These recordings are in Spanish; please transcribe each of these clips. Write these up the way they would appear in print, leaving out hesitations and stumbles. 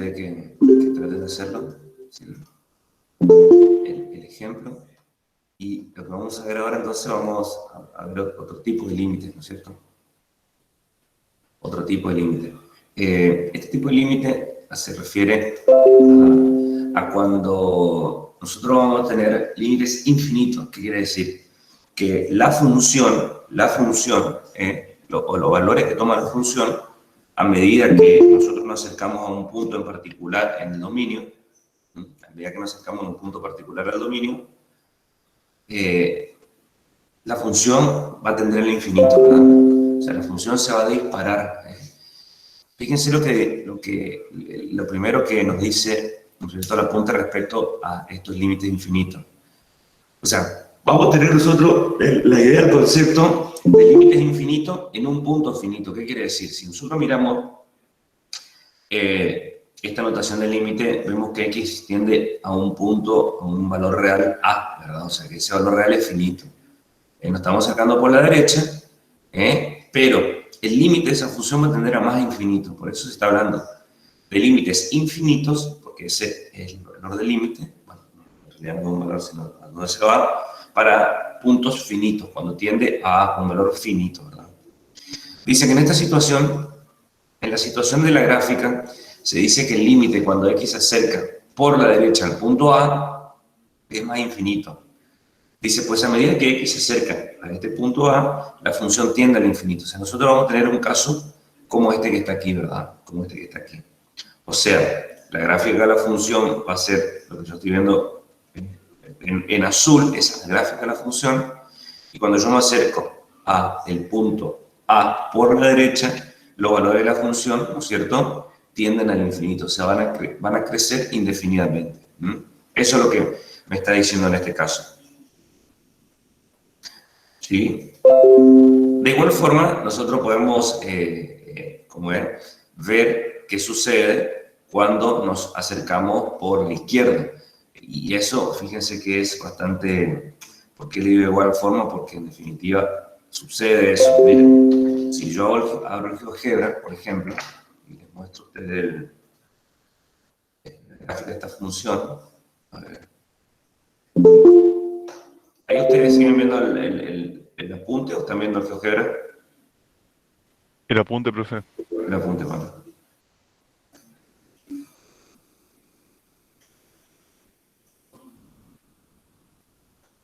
ustedes que traten de hacerlo. ¿Sí? El ejemplo. Y lo que vamos a ver ahora, entonces, vamos a ver otro tipo de límites, ¿no es cierto? Otro tipo de límite. Este tipo de límite se refiere a cuando nosotros vamos a tener límites infinitos. ¿Qué quiere decir? Que la función, o los valores que toma la función, a medida que nosotros nos acercamos a un punto en particular en el dominio, a medida que nos acercamos a un punto particular al dominio, la función va a tender al infinito, ¿verdad? O sea, la función se va a disparar. Fíjense lo primero que nos dice, ¿no es cierto?, la punta respecto a estos límites infinitos. O sea, vamos a tener nosotros la idea del concepto de límites infinitos en un punto finito. ¿Qué quiere decir? Si nosotros miramos esta notación del límite, vemos que x tiende a un punto, a un valor real a, ¿verdad? O sea, que ese valor real es finito. Nos estamos sacando por la derecha, pero el límite de esa función va a tender a más infinito. Por eso se está hablando de límites infinitos, porque ese es el valor del límite. Bueno, en realidad no es un valor, sino a dónde se va, para puntos finitos, cuando tiende a un valor finito, ¿verdad? Dice que en esta situación, en la situación de la gráfica, se dice que el límite cuando x se acerca por la derecha al punto A es más infinito. Dice, pues a medida que x se acerca a este punto A, la función tiende al infinito. O sea, nosotros vamos a tener un caso como este que está aquí, ¿verdad? Como este que está aquí. O sea, la gráfica de la función va a ser lo que yo estoy viendo en azul, esa es la gráfica de la función. Y cuando yo me acerco a el punto A por la derecha, los valores de la función, ¿no es cierto?, tienden al infinito. O sea, van a crecer indefinidamente. Eso es lo que me está diciendo en este caso. ¿Sí? De igual forma, nosotros podemos ver qué sucede cuando nos acercamos por la izquierda. Y eso, fíjense que es bastante... ¿Por qué le digo de igual forma? Porque en definitiva sucede eso. Miren, si yo abro el GeoGebra, por ejemplo, y les muestro a ustedes la gráfica de esta función, a ver. Ahí ustedes siguen viendo el apunte o están viendo el GeoGebra. El apunte, profe. El apunte, bueno.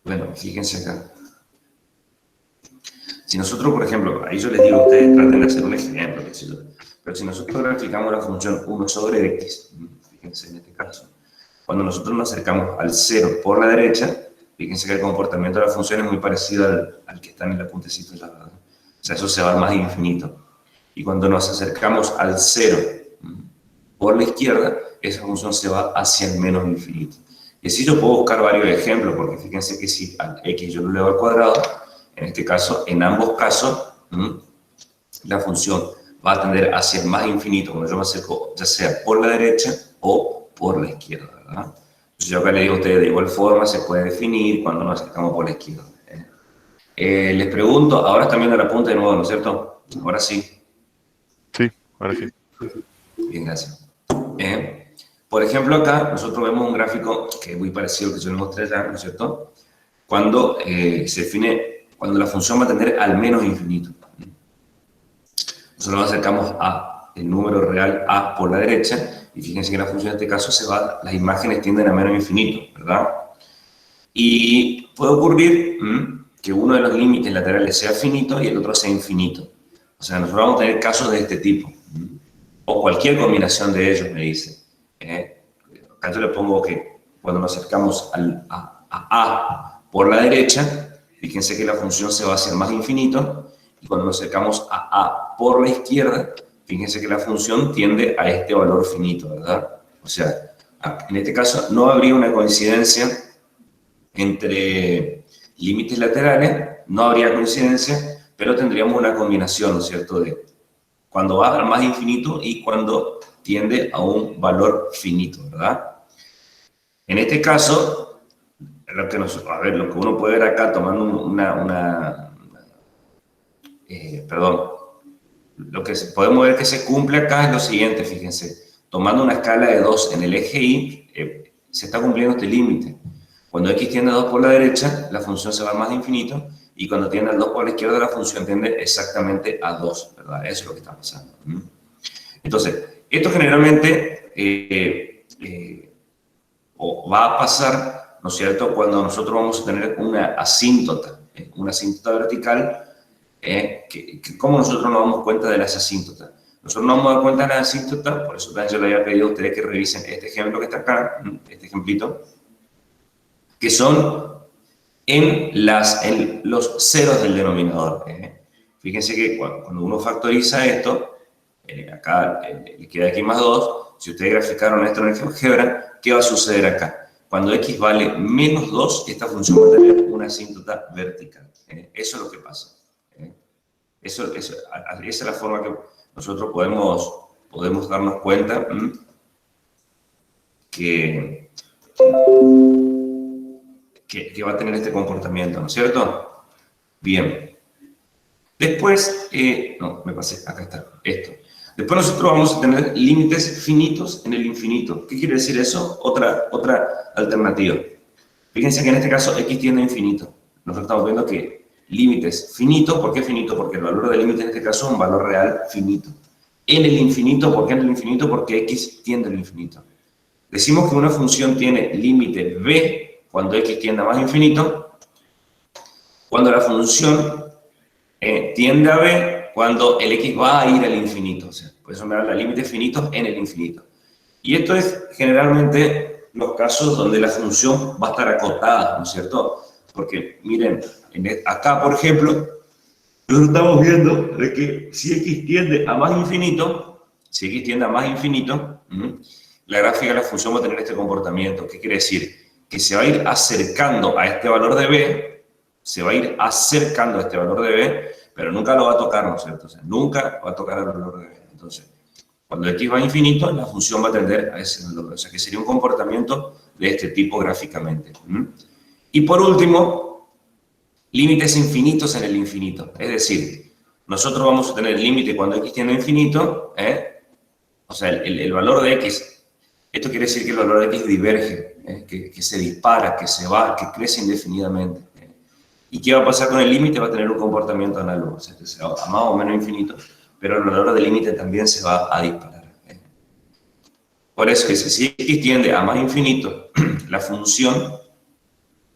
Bueno, fíjense acá. Si nosotros, por ejemplo, ahí yo les digo a ustedes, traten de hacer un ejemplo, qué sé yo. Pero si nosotros graficamos la función 1 sobre x, fíjense en este caso, cuando nosotros nos acercamos al 0 por la derecha, fíjense que el comportamiento de la función es muy parecido al que está en el apuntecito de la verdad. O sea, eso se va al más infinito. Y cuando nos acercamos al 0 por la izquierda, esa función se va hacia el menos infinito. Y así yo puedo buscar varios ejemplos, porque fíjense que si al x yo lo elevo al cuadrado, en este caso, en ambos casos, la función va a tender hacia el más infinito cuando yo me acerco, ya sea por la derecha o por la izquierda, ¿verdad? Entonces yo acá le digo a ustedes, de igual forma se puede definir cuando nos acercamos por la izquierda. Les pregunto, ahora están viendo la punta de nuevo, ¿no es cierto? Ahora sí. Sí, ahora sí. Bien, gracias. Por ejemplo, acá nosotros vemos un gráfico que es muy parecido al que yo les mostré ya, ¿no es cierto? Cuando se define, cuando la función va a tender al menos infinito. Nosotros nos acercamos a el número real a por la derecha, y fíjense que la función en este caso las imágenes tienden a menos infinito, ¿verdad? Y puede ocurrir que uno de los límites laterales sea finito y el otro sea infinito. O sea, nosotros vamos a tener casos de este tipo. O cualquier combinación de ellos, me dice. Acá yo le pongo que cuando nos acercamos a A por la derecha, fíjense que la función se va hacia el más infinito, y cuando nos acercamos a A por la izquierda, fíjense que la función tiende a este valor finito, ¿verdad? O sea, en este caso no habría una coincidencia entre límites laterales, no habría coincidencia, pero tendríamos una combinación, ¿no es cierto?, de cuando va al más infinito y cuando tiende a un valor finito, ¿verdad? En este caso, lo que uno puede ver acá tomando lo que podemos ver que se cumple acá es lo siguiente, fíjense. tomando una escala de 2 en el eje Y, se está cumpliendo este límite. Cuando x tiende a 2 por la derecha, la función se va más de infinito, y cuando tiende al 2 por la izquierda, la función tiende exactamente a 2, ¿verdad? Eso es lo que está pasando. Entonces, esto generalmente o va a pasar, ¿no es cierto?, cuando nosotros vamos a tener una asíntota vertical. ¿Cómo nosotros nos damos cuenta de las asíntotas? Nosotros nos vamos a dar cuenta de las asíntotas, por eso también yo le había pedido a ustedes que revisen este ejemplo que está acá, este ejemplito, que son en los ceros del denominador. Fíjense que cuando uno factoriza esto, acá le queda x más 2, si ustedes graficaron esto en el GeoGebra, ¿qué va a suceder acá? Cuando x vale menos 2, esta función va a tener una asíntota vertical. Eso es lo que pasa. Esa es la forma que nosotros podemos darnos cuenta que va a tener este comportamiento, ¿no es cierto? Bien. Después, no, me pasé, acá está, esto. Después nosotros vamos a tener límites finitos en el infinito. ¿Qué quiere decir eso? Otra alternativa. Fíjense que en este caso x tiende a infinito. Nosotros estamos viendo que límites finitos, ¿por qué finito? Porque el valor del límite en este caso es un valor real finito. En el infinito, ¿por qué en el infinito? Porque x tiende al infinito. Decimos que una función tiene límite b cuando x tiende a más infinito, cuando la función tiende a b cuando el x va a ir al infinito. O sea, por eso me habla de límites finitos en el infinito. Y esto es generalmente los casos donde la función va a estar acotada, ¿no es cierto? Porque, miren, acá, por ejemplo, nosotros estamos viendo de que si x tiende a más infinito, la gráfica de la función va a tener este comportamiento. ¿Qué quiere decir? Que se va a ir acercando a este valor de b, pero nunca lo va a tocar, ¿no es cierto? O sea, nunca va a tocar el valor de b. Entonces, cuando x va a infinito, la función va a tender a ese valor. O sea, que sería un comportamiento de este tipo gráficamente. Y por último, límites infinitos en el infinito. Es decir, nosotros vamos a tener el límite cuando x tiende a infinito, o sea, el valor de x, esto quiere decir que el valor de x diverge, que se dispara, que se va, que crece indefinidamente. ¿Y qué va a pasar con el límite? Va a tener un comportamiento análogo, o sea, que se va a más o menos infinito, pero el valor del límite también se va a disparar. Por eso dice, si x tiende a más infinito, la función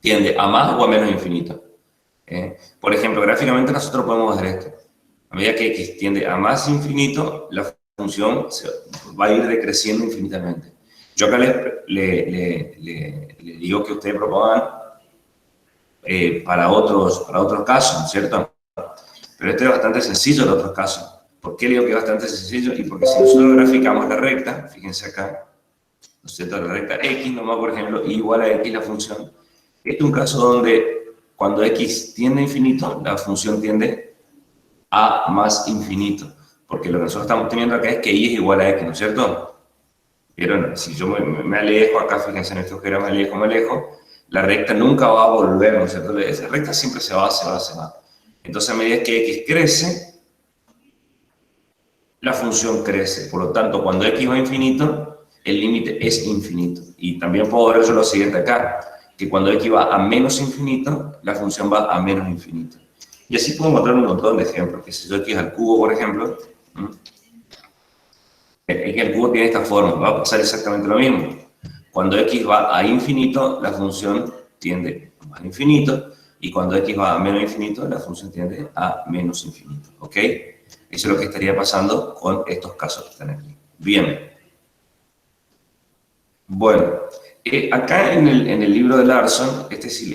tiende a más o a menos infinito. Por ejemplo, gráficamente nosotros podemos ver esto. A medida que x tiende a más infinito, la función va a ir decreciendo infinitamente. Yo acá le digo que ustedes propongan para otros casos, ¿no es cierto? Pero este es bastante sencillo en otros casos. ¿Por qué le digo que es bastante sencillo? Y porque si nosotros graficamos la recta, fíjense acá, ¿no es cierto? La recta x nomás, por ejemplo, igual a x la función. Este es un caso donde cuando x tiende a infinito, la función tiende a más infinito. Porque lo que nosotros estamos teniendo acá es que y es igual a x, ¿no es cierto? Pero si yo me alejo acá, fíjense en este GeoGebra, me alejo, la recta nunca va a volver, ¿no es cierto? Esa recta siempre se va. Entonces, a medida que x crece, la función crece. Por lo tanto, cuando x va a infinito, el límite es infinito. Y también puedo ver yo lo siguiente acá, que cuando x va a menos infinito, la función va a menos infinito. Y así puedo mostrar un montón de ejemplos. Que si yo x al cubo, por ejemplo, x al cubo tiene esta forma, va a pasar exactamente lo mismo. Cuando x va a infinito, la función tiende a más infinito, y cuando x va a menos infinito, la función tiende a menos infinito. ¿Ok? Eso es lo que estaría pasando con estos casos que están aquí. Bien. Bueno, acá en el libro de Larson, este sí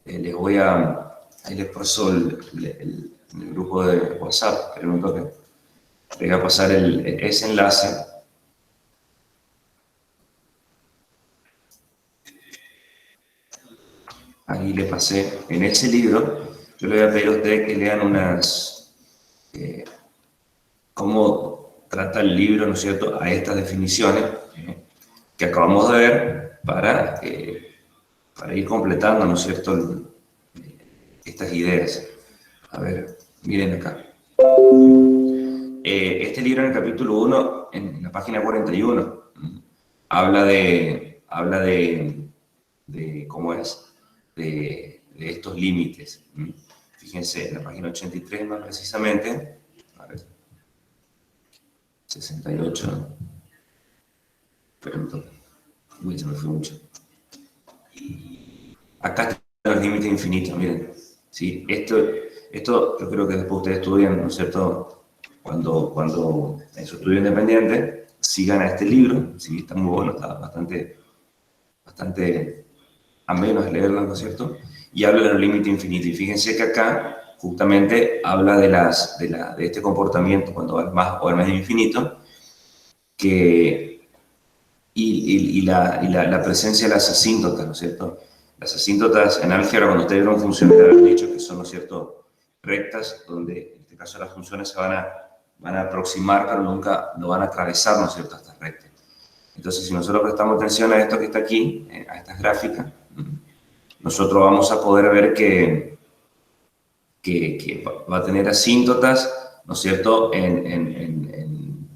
les voy a... Ahí les paso en el grupo de WhatsApp, que no toque. Les voy a pasar ese enlace. Ahí le pasé, en ese libro, yo le voy a pedir a ustedes que lean cómo trata el libro, ¿no es cierto?, a estas definiciones que acabamos de ver para ir completando, ¿no es cierto?, estas ideas. A ver, miren acá. este libro en el capítulo 1, en la página 41, habla de ¿cómo es? De estos límites. Fíjense, en la página 83 más precisamente, a ver, 68, perdón, uy, se me fue mucho. Acá están los límites infinitos, miren. ¿Sí? Esto yo creo que después ustedes estudian, ¿no es cierto? Cuando en su estudio independiente sigan a este libro, ¿sí? Está muy bueno, está bastante ameno de leerlo, ¿no es cierto? Y habla de los límites infinitos. Y fíjense que acá justamente habla de este comportamiento cuando va al más o al más infinito, y la presencia de las asíntotas, ¿no es cierto? Las asíntotas en álgebra, cuando ustedes vieron funciones, han dicho que son, ¿no es cierto?, rectas, donde en este caso las funciones se van a aproximar, pero nunca no van a atravesar, ¿no es cierto?, estas rectas. Entonces, si nosotros prestamos atención a esto que está aquí, a estas gráficas, nosotros vamos a poder ver que va a tener asíntotas, ¿no es cierto?, en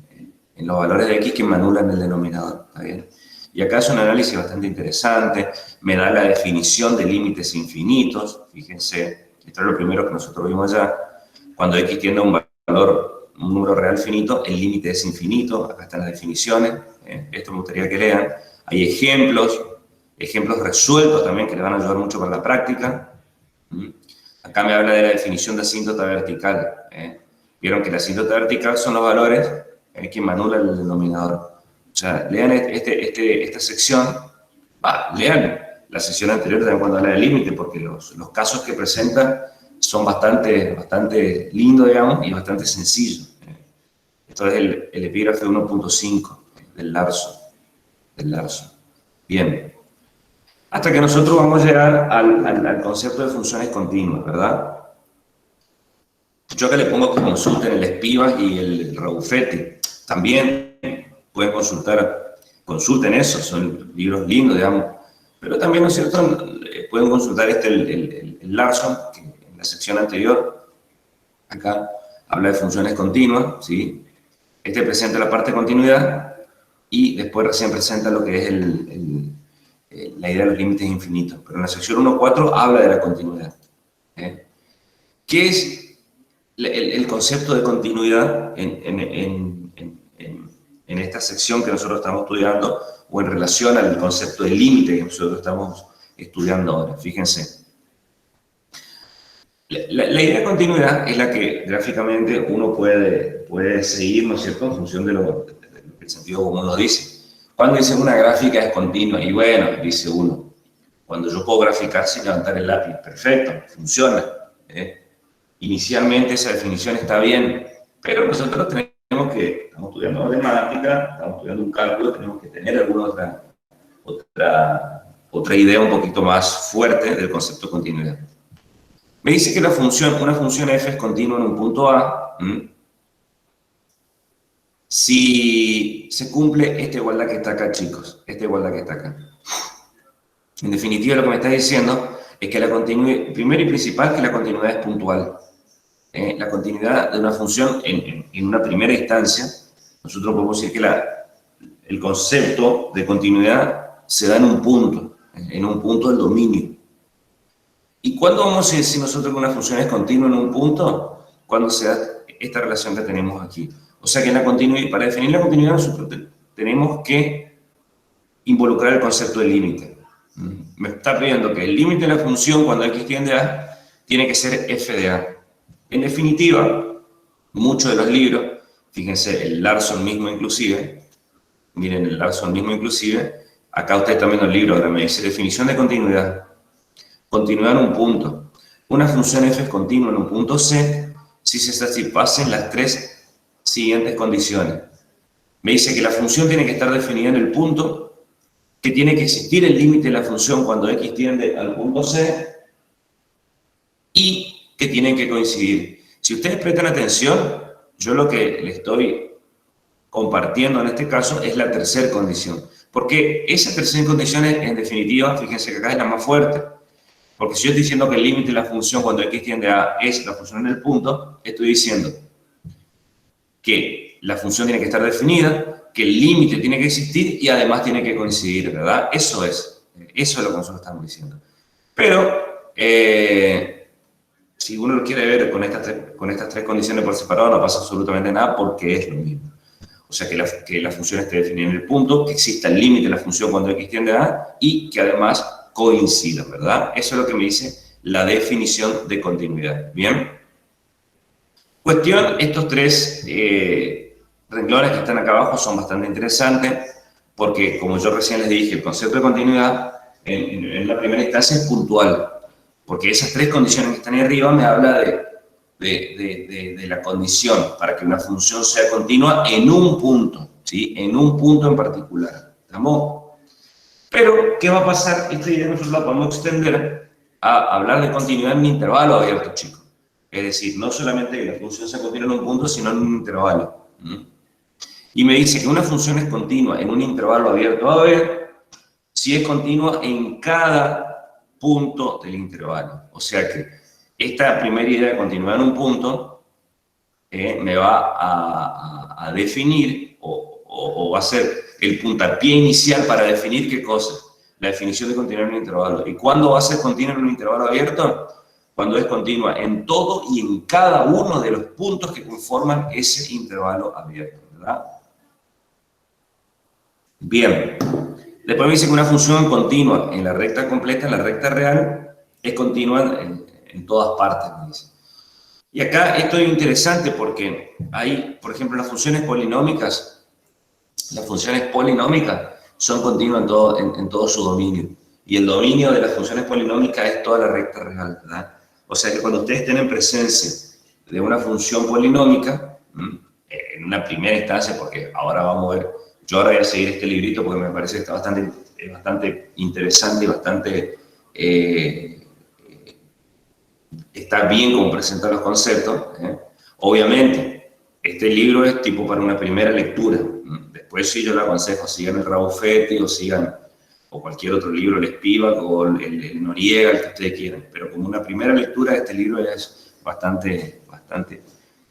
los valores de x que me anulan el denominador, ¿está bien? Y acá es un análisis bastante interesante, me da la definición de límites infinitos, fíjense, esto es lo primero que nosotros vimos allá, cuando x tiende a un valor, un número real finito, el límite es infinito, acá están las definiciones, esto me gustaría que lean, hay ejemplos resueltos también que le van a ayudar mucho para la práctica. Acá me habla de la definición de asíntota vertical. Vieron que la asíntota vertical son los valores que me anulan el denominador. O sea, lean esta sección, lean la sección anterior también cuando habla del límite, porque los casos que presenta son bastante lindos, digamos, y bastante sencillos. Esto es el epígrafe 1.5 del Larson. Bien. Hasta que nosotros vamos a llegar al concepto de funciones continuas, ¿verdad? Yo acá le pongo que consulten el Spivak y el Raufetti. También pueden consulten eso, son libros lindos, digamos. Pero también, ¿no es cierto?, pueden consultar el Larson, que en la sección anterior, acá, habla de funciones continuas, ¿sí? Este presenta la parte de continuidad y después recién presenta lo que es la idea de los límites infinitos. Pero en la sección 1.4 habla de la continuidad. ¿Qué es el concepto de continuidad en esta sección que nosotros estamos estudiando, o en relación al concepto de límite que nosotros estamos estudiando ahora? Fíjense. La idea de continuidad es la que gráficamente uno puede seguir, ¿no es cierto?, en función de lo que el sentido común nos dice. Cuando dice una gráfica es continua, y bueno, dice uno, cuando yo puedo graficar sin levantar el lápiz, perfecto, funciona. Inicialmente esa definición está bien, pero nosotros estamos estudiando matemática, estamos estudiando un cálculo, tenemos que tener alguna otra idea un poquito más fuerte del concepto de continuidad. Me dice que una función f es continua en un punto A, si se cumple esta igualdad que está acá, chicos, esta igualdad que está acá. En definitiva, lo que me está diciendo es que la continuidad, primero y principal, que la continuidad es puntual. La continuidad de una función en una primera instancia, nosotros podemos decir que el concepto de continuidad se da en un punto del dominio. ¿Y cuándo vamos a decir nosotros que una función es continua en un punto? Cuando se da esta relación que tenemos aquí. O sea que para definir la continuidad nosotros tenemos que involucrar el concepto de límite. Me está pidiendo que el límite de la función cuando x tiende a A tiene que ser f de A. En definitiva, muchos de los libros, fíjense, el Larson mismo inclusive, miren el Larson mismo inclusive, acá ustedes están viendo el libro, ahora me dice definición de continuidad. Continuidad en un punto. Una función f es continua en un punto C si se satisfacen las tres siguientes condiciones. Me dice que la función tiene que estar definida en el punto, que tiene que existir el límite de la función cuando x tiende al punto C y que tienen que coincidir. Si ustedes prestan atención, yo lo que les estoy compartiendo en este caso es la tercera condición. Porque esa tercera condición, en definitiva, fíjense que acá es la más fuerte. Porque si yo estoy diciendo que el límite de la función cuando x tiende a A es la función en el punto, estoy diciendo que la función tiene que estar definida, que el límite tiene que existir y además tiene que coincidir, ¿verdad? Eso es lo que nosotros estamos diciendo. Pero, si uno lo quiere ver con estas tres condiciones por separado, no pasa absolutamente nada porque es lo mismo. O sea, que la función esté definida en el punto, que exista el límite de la función cuando x tiende a A y que además coincidan, ¿verdad? Eso es lo que me dice la definición de continuidad. ¿Bien? Cuestión, estos tres renglones que están acá abajo son bastante interesantes porque, como yo recién les dije, el concepto de continuidad en la primera instancia es puntual, porque esas tres condiciones que están ahí arriba me habla de la condición para que una función sea continua en un punto, ¿sí? En un punto en particular. ¿Estamos? Pero, ¿qué va a pasar? Esta idea nosotros la podemos extender a hablar de continuidad en un intervalo abierto, chicos. Es decir, no solamente que la función sea continua en un punto, sino en un intervalo. Y me dice que una función es continua en un intervalo abierto a ver si es continua en cada punto del intervalo. O sea que esta primera idea de continuidad en un punto me va a definir o va a ser el puntapié inicial para definir qué cosa. La definición de continuidad en un intervalo. ¿Y cuándo va a ser continua en un intervalo abierto? Cuando es continua en todo y en cada uno de los puntos que conforman ese intervalo abierto, ¿verdad? Bien. Después me dice que una función continua en la recta completa, en la recta real, es continua en todas partes, me dice. Y acá esto es interesante porque hay, por ejemplo, las funciones polinómicas son continuas en todo su dominio. Y el dominio de las funciones polinómicas es toda la recta real, ¿verdad? O sea que cuando ustedes tienen presencia de una función polinómica, en una primera instancia, porque ahora vamos a ver, yo ahora voy a seguir este librito porque me parece que está bastante interesante y bastante, está bien como presentar los conceptos. Obviamente, este libro es tipo para una primera lectura. Después sí yo le aconsejo, sigan el Rabuffetti o sigan o cualquier otro libro, el Spivak o el Noriega, el que ustedes quieran. Pero como una primera lectura, este libro es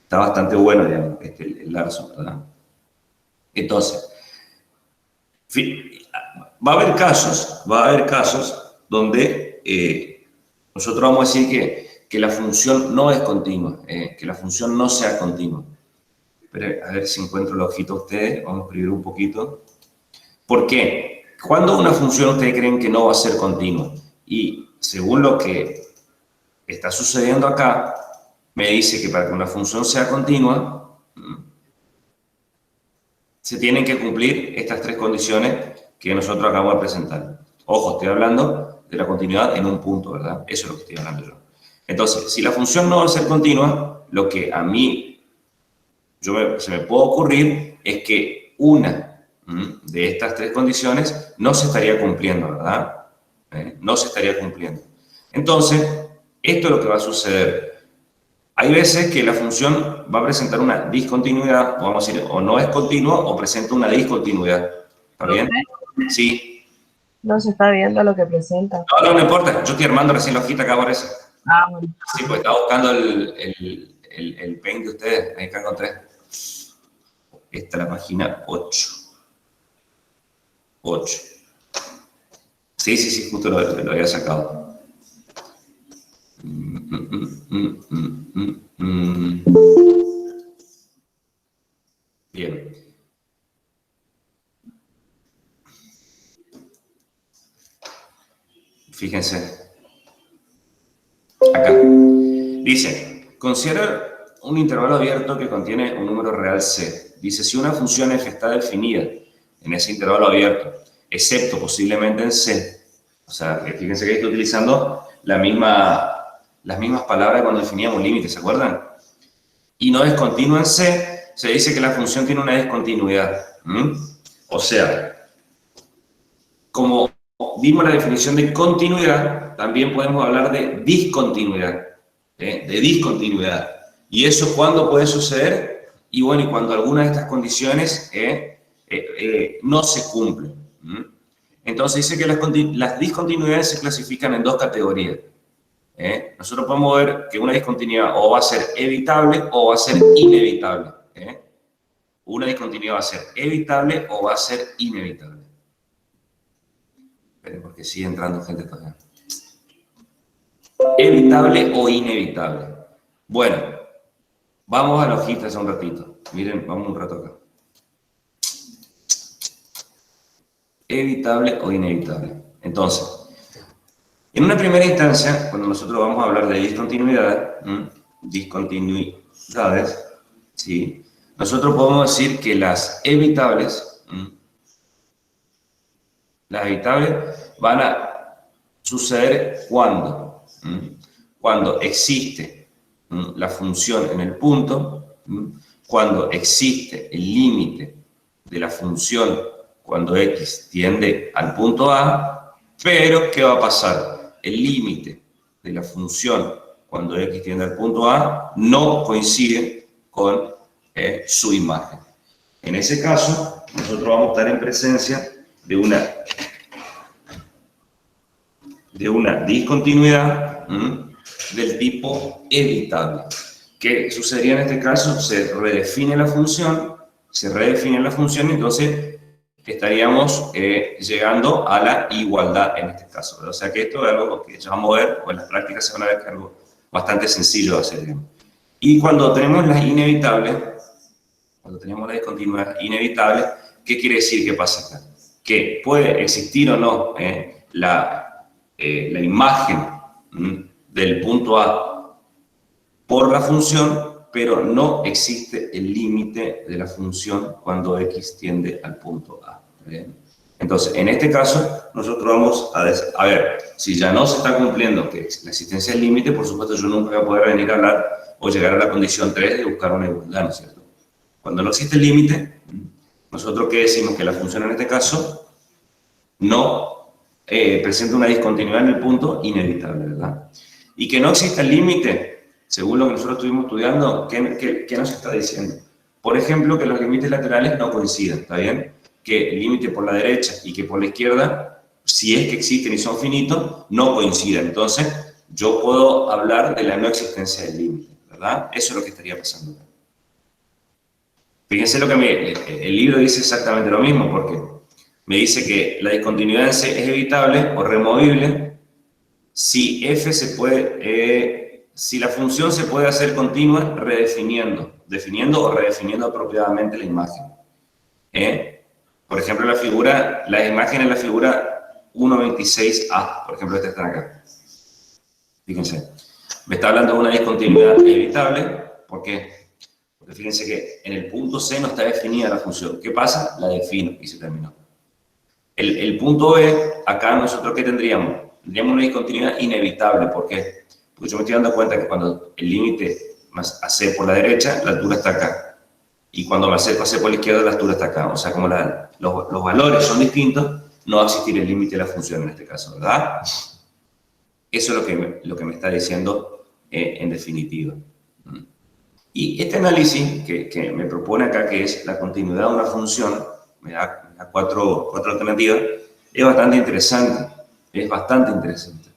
está bastante bueno, digamos, el Larson, ¿verdad? Entonces, va a haber casos donde nosotros vamos a decir que la función no es continua, que la función no sea continua. Pero a ver si encuentro la hojita a ustedes, vamos a escribir un poquito. ¿Por qué? ¿Cuándo una función ustedes creen que no va a ser continua? Y según lo que está sucediendo acá, me dice que para que una función sea continua, se tienen que cumplir estas tres condiciones que nosotros acabamos de presentar. Ojo, estoy hablando de la continuidad en un punto, ¿verdad? Eso es lo que estoy hablando yo. Entonces, si la función no va a ser continua, lo que a mí se me puede ocurrir es que una de estas tres condiciones no se estaría cumpliendo, ¿verdad? No se estaría cumpliendo. Entonces, esto es lo que va a suceder. Hay veces que la función va a presentar una discontinuidad, vamos a decir, o no es continua o presenta una discontinuidad. ¿Está bien? Sí. No se está viendo lo que presenta. No importa. Yo estoy armando recién la hojita acá por eso. Ah, bueno. Sí, pues estaba buscando el paint de ustedes. Ahí acá encontré. Esta es la página 8. 8. Sí, justo lo había sacado. Bien. Fíjense. Acá. Dice, considera un intervalo abierto que contiene un número real C. Dice, si una función f está definida en ese intervalo abierto, excepto posiblemente en C, o sea, fíjense que estoy utilizando las mismas palabras cuando definíamos límites, ¿se acuerdan? Y no es continua en C, se dice que la función tiene una discontinuidad. O sea, como vimos la definición de continuidad, también podemos hablar de discontinuidad. ¿Y eso cuándo puede suceder? Y bueno, y cuando alguna de estas condiciones no se cumplen. Entonces dice que las discontinuidades se clasifican en dos categorías. Nosotros podemos ver que una discontinuidad o va a ser evitable o va a ser inevitable. una discontinuidad va a ser evitable o va a ser inevitable. Esperen, porque sigue entrando gente todavía. ¿Evitable o inevitable? Bueno, vamos a la hojita hace un ratito. Miren, vamos un rato acá. ¿Evitable o inevitable? Entonces, en una primera instancia, cuando nosotros vamos a hablar de discontinuidades, ¿sí? Nosotros podemos decir que las evitables van a suceder cuando, cuando existe la función en el punto, cuando existe el límite de la función cuando x tiende al punto A, pero ¿qué va a pasar? El límite de la función cuando x tiende al punto A no coincide con su imagen. En ese caso, nosotros vamos a estar en presencia de una discontinuidad del tipo evitable. ¿Qué sucedería en este caso? Se redefine la función, y entonces estaríamos llegando a la igualdad en este caso, ¿verdad? O sea que esto es algo que ya vamos a ver, o en las prácticas se van a ver que es algo bastante sencillo de hacer. Y cuando tenemos las inevitables, cuando tenemos la discontinuidad inevitable, ¿qué quiere decir que pasa acá? Que puede existir o no la imagen del punto A por la función, pero no existe el límite de la función cuando x tiende al punto A. ¿Bien? Entonces, en este caso, nosotros vamos a ver, si ya no se está cumpliendo que la existencia del límite, por supuesto, yo nunca voy a poder venir a hablar o llegar a la condición 3 de buscar una igualdad, ¿no es cierto? Cuando no existe el límite, nosotros ¿qué decimos? Que la función en este caso no presenta una discontinuidad en el punto inevitable, ¿verdad? Y que no exista el límite, según lo que nosotros estuvimos estudiando, ¿qué nos está diciendo? Por ejemplo, que los límites laterales no coinciden, ¿está bien? Que el límite por la derecha y que por la izquierda, si es que existen y son finitos, no coinciden. Entonces, yo puedo hablar de la no existencia del límite, ¿verdad? Eso es lo que estaría pasando. Fíjense lo que el libro dice exactamente lo mismo, porque me dice que la discontinuidad en C es evitable o removible si f se puede... si la función se puede hacer continua definiendo o redefiniendo apropiadamente la imagen. Por ejemplo, la imagen en la figura 1.26a, por ejemplo, esta está acá. Fíjense, me está hablando de una discontinuidad evitable, ¿por qué? Porque fíjense que en el punto C no está definida la función. ¿Qué pasa? La defino y se terminó. El punto B, acá nosotros ¿qué tendríamos? Tendríamos una discontinuidad inevitable, ¿por qué? Porque yo me estoy dando cuenta que cuando el límite más a C por la derecha, la altura está acá. Y cuando me acerco a C por la izquierda, la altura está acá. O sea, como los valores son distintos, no va a existir el límite de la función en este caso, ¿verdad? Eso es lo que me está diciendo en definitiva. Y este análisis que me propone acá, que es la continuidad de una función, me da cuatro alternativas, es bastante interesante. Es bastante interesante.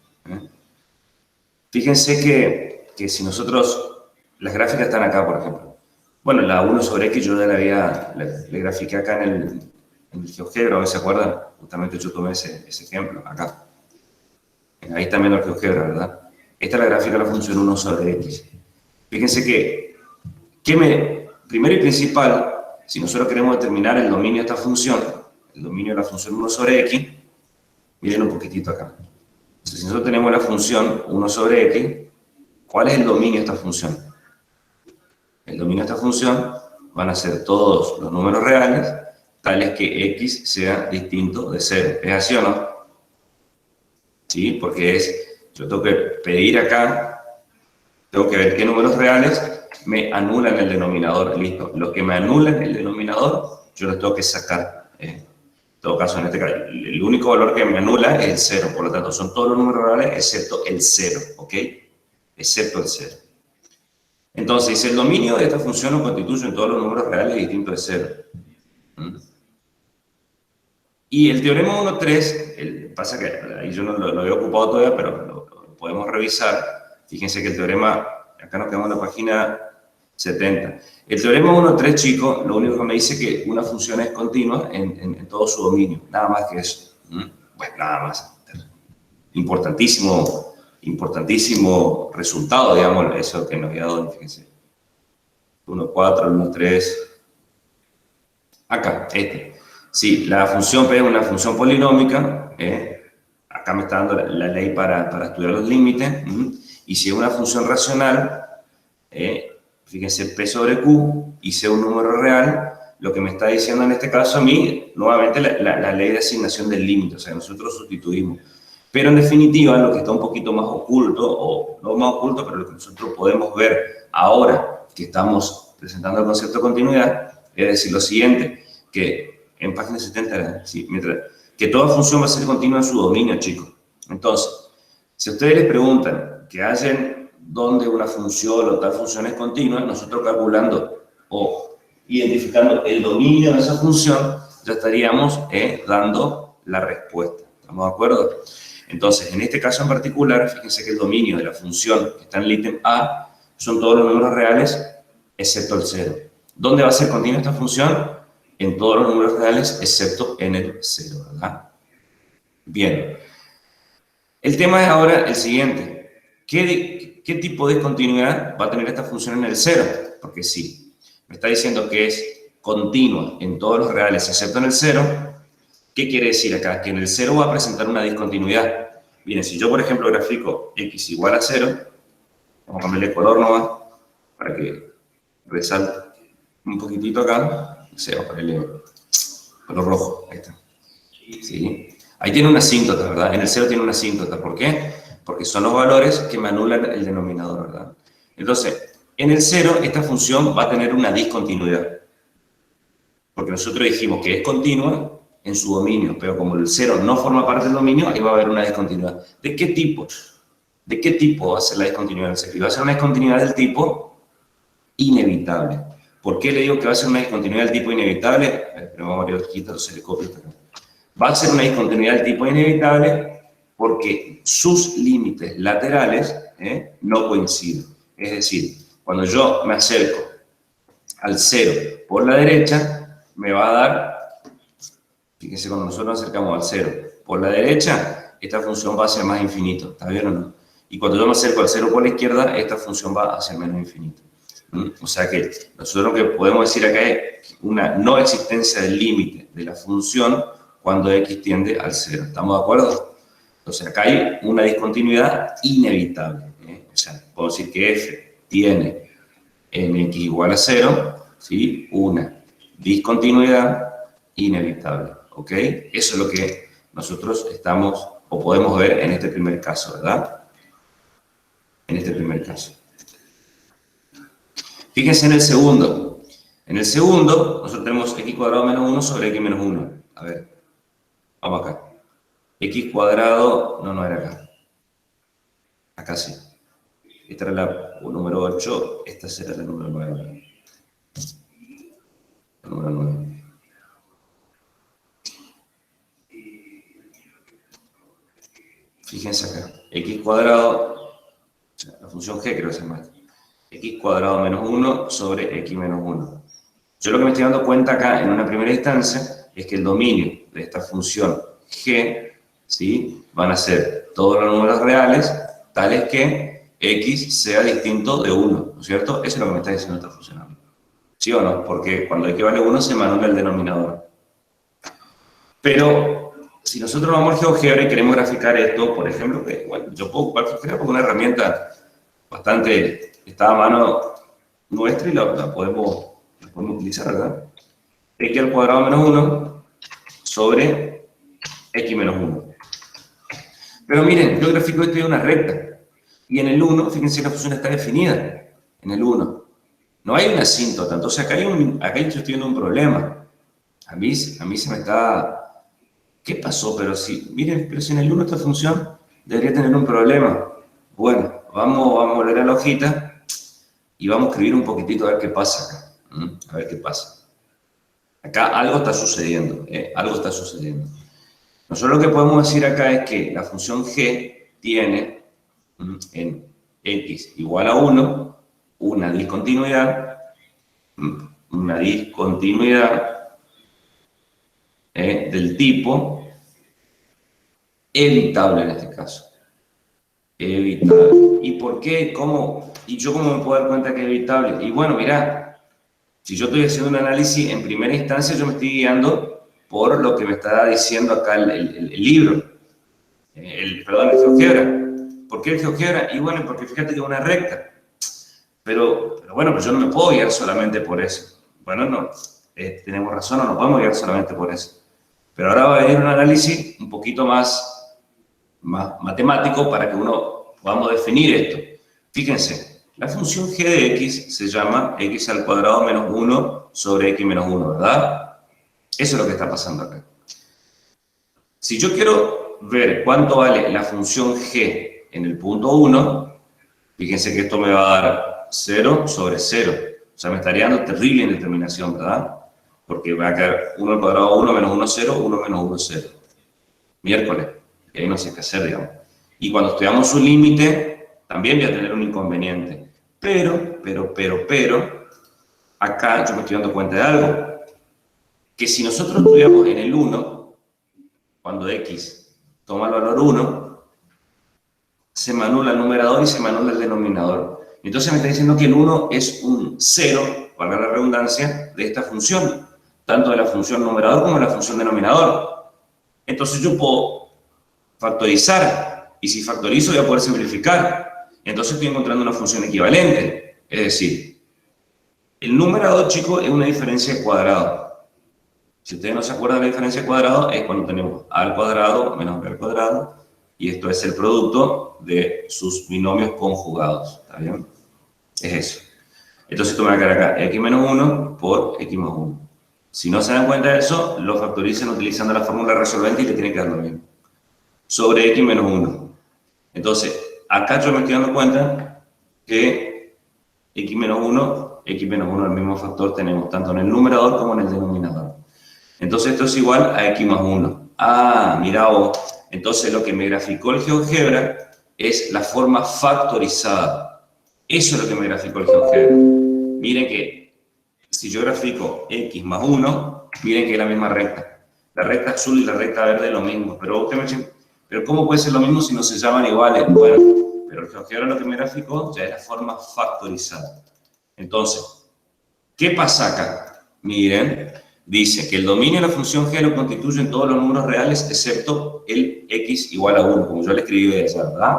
Fíjense que si nosotros, las gráficas están acá, por ejemplo. Bueno, la 1 sobre x yo ya le grafiqué acá en el GeoGebra, ¿se acuerdan? Justamente yo tomé ese ejemplo, acá. Ahí está viendo el GeoGebra, ¿verdad? Esta es la gráfica de la función 1 sobre x. Fíjense que primero y principal, si nosotros queremos determinar el dominio de esta función, el dominio de la función 1 sobre x, miren un poquitito acá. Entonces, si nosotros tenemos la función 1 sobre x, ¿cuál es el dominio de esta función? El dominio de esta función van a ser todos los números reales, tales que x sea distinto de 0. ¿Es así o no? ¿Sí? Porque yo tengo que pedir acá, tengo que ver qué números reales me anulan el denominador. Listo. Los que me anulan el denominador, yo los tengo que sacar. En todo caso, en este caso, el único valor que me anula es el 0. Por lo tanto, son todos los números reales excepto el 0. ¿Ok? Excepto el 0. Entonces, el dominio de esta función lo constituyen todos los números reales distintos de 0. Y el teorema 1.3, pasa que ahí yo no lo he ocupado todavía, pero lo podemos revisar. Fíjense que el teorema, acá nos quedamos en la página 70. El teorema 1.3, chicos, lo único que me dice que una función es continua en todo su dominio. Nada más que eso. Bueno, nada más. Importantísimo, importantísimo resultado, digamos, eso que nos había dado, fíjense. 1.4, 1.3. Acá, este. Sí, la función P es una función polinómica. Acá me está dando la ley para estudiar los límites. Y si es una función racional, fíjense, P sobre Q, y sea un número real, lo que me está diciendo en este caso a mí, nuevamente, la ley de asignación del límite. O sea, nosotros sustituimos. Pero en definitiva, lo que está un poquito más oculto, o no más oculto, pero lo que nosotros podemos ver ahora que estamos presentando el concepto de continuidad, es decir lo siguiente, que en página 70, sí, que toda función va a ser continua en su dominio, chicos. Entonces, si a ustedes les preguntan que hallen dónde una función o tal función es continua, nosotros calculando o identificando el dominio de esa función, ya estaríamos dando la respuesta. ¿Estamos de acuerdo? Entonces, en este caso en particular, fíjense que el dominio de la función que está en el ítem A son todos los números reales, excepto el 0. ¿Dónde va a ser continua esta función? En todos los números reales, excepto en el 0, ¿verdad? Bien. El tema es ahora el siguiente. ¿Qué tipo de continuidad va a tener esta función en el 0? Porque sí, me está diciendo que es continua en todos los reales, excepto en el 0. ¿Qué quiere decir acá? Que en el 0 va a presentar una discontinuidad. Miren, si yo, por ejemplo, grafico x igual a 0, vamos a cambiarle color nomás, para que resalte un poquitito acá. No sé, vamos a ponerle color rojo. Ahí está. ¿Sí? Ahí tiene una asíntota, ¿verdad? En el 0 tiene una asíntota. ¿Por qué? Porque son los valores que me anulan el denominador, ¿verdad? Entonces, en el 0, esta función va a tener una discontinuidad. Porque nosotros dijimos que es continua en su dominio, pero como el 0 no forma parte del dominio, ahí va a haber una discontinuidad. ¿De qué tipo? ¿De qué tipo va a ser la discontinuidad del 0? Y va a ser una discontinuidad del tipo inevitable. ¿Por qué le digo que va a ser una discontinuidad del tipo inevitable? Pero vamos a ver, quita los telescopios. Va a ser una discontinuidad del tipo inevitable porque sus límites laterales no coinciden. Es decir, cuando yo me acerco al 0 por la derecha, me va a dar. Fíjense, cuando nosotros nos acercamos al 0 por la derecha, esta función va hacia más infinito, ¿está bien o no? Y cuando yo me acerco al 0 por la izquierda, esta función va hacia menos infinito. O sea que nosotros lo que podemos decir acá es una no existencia del límite de la función cuando x tiende al 0. ¿Estamos de acuerdo? Entonces acá hay una discontinuidad inevitable. O sea, puedo decir que f tiene en x igual a 0, ¿sí? Una discontinuidad inevitable. ¿Ok? Eso es lo que nosotros estamos o podemos ver en este primer caso, ¿verdad? En este primer caso. Fíjense en el segundo. En el segundo, nosotros tenemos x cuadrado menos 1 sobre x menos 1. A ver, vamos acá. X cuadrado, no era acá. Acá sí. Esta era la número 8, esta será la número 9. La número 9. Fíjense acá, x cuadrado, o sea, la función g creo que se llama, x cuadrado menos 1 sobre x menos 1. Yo lo que me estoy dando cuenta acá en una primera instancia es que el dominio de esta función g, ¿sí? Van a ser todos los números reales, tales que x sea distinto de 1, ¿no es cierto? Eso es lo que me está diciendo esta función. ¿Sí o no? Porque cuando x vale 1 se me anula el denominador. Pero si nosotros vamos al GeoGebra y queremos graficar esto, por ejemplo, que, bueno, yo puedo ocupar GeoGebra porque es una herramienta bastante, está a mano nuestra y la podemos utilizar, ¿verdad? X al cuadrado menos 1 sobre x menos 1. Pero miren, yo grafico esto de una recta. Y en el 1, fíjense que la función está definida. En el 1. No hay una asíntota. Entonces acá yo estoy viendo un problema. A mí se me está. ¿Qué pasó? Pero si, miren, pero si en el 1 esta función debería tener un problema. Bueno, vamos a volver a la hojita y vamos a escribir un poquitito a ver qué pasa acá. A ver qué pasa. Acá algo está sucediendo, algo está sucediendo. Nosotros lo que podemos decir acá es que la función g tiene en x igual a 1 una discontinuidad una discontinuidad del tipo evitable en este caso. Evitable. ¿Y por qué? ¿Cómo? ¿Y yo cómo me puedo dar cuenta que es evitable? Y bueno, mirá, si yo estoy haciendo un análisis en primera instancia, yo me estoy guiando por lo que me está diciendo acá el libro. Perdón, el GeoGebra. ¿Por qué el GeoGebra? Y bueno, porque fíjate que es una recta. Pero bueno, pues yo no me puedo guiar solamente por eso. Bueno, no, tenemos razón, no nos podemos guiar solamente por eso. Pero ahora va a venir un análisis un poquito más matemático para que podamos definir esto. Fíjense, la función g de x se llama x al cuadrado menos 1 sobre x menos 1, ¿verdad? Eso es lo que está pasando acá. Si yo quiero ver cuánto vale la función g en el punto 1, fíjense que esto me va a dar 0 sobre 0. O sea, me estaría dando terrible indeterminación, ¿verdad? Porque va a quedar 1 al cuadrado 1 menos 1, 0, 1 menos 1, 0. Miércoles. Y ahí no sé qué hacer, digamos. Y cuando estudiamos su límite, también voy a tener un inconveniente. Pero, acá yo me estoy dando cuenta de algo. Que si nosotros estudiamos en el 1, cuando x toma el valor 1, se me anula el numerador y se me anula el denominador. Entonces me está diciendo que el 1 es un 0, valga la redundancia, de esta función, tanto de la función numerador como de la función denominador. Entonces yo puedo factorizar, y si factorizo voy a poder simplificar. Entonces estoy encontrando una función equivalente. Es decir, el numerador, chicos, es una diferencia de cuadrado. Si ustedes no se acuerdan de la diferencia de cuadrado, es cuando tenemos a al cuadrado menos b al cuadrado, y esto es el producto de sus binomios conjugados. ¿Está bien? Es eso. Entonces esto me va a quedar acá, x menos 1 por x más 1. Si no se dan cuenta de eso, lo factorizan utilizando la fórmula resolvente y le tiene que dar lo mismo. Sobre x menos 1. Entonces, acá yo me estoy dando cuenta que x menos 1, el mismo factor tenemos tanto en el numerador como en el denominador. Entonces esto es igual a x más 1. Ah, mira vos. Entonces lo que me graficó el GeoGebra es la forma factorizada. Eso es lo que me graficó el GeoGebra. Miren que si yo grafico x más 1, miren que es la misma recta. La recta azul y la recta verde es lo mismo. Pero usted me dice, ¿pero cómo puede ser lo mismo si no se llaman iguales? Bueno, pero el GeoGebra lo que me graficó ya es la forma factorizada. Entonces, ¿qué pasa acá? Miren, dice que el dominio de la función g lo constituyen todos los números reales excepto el x igual a 1, como yo le escribí de esa, ¿verdad?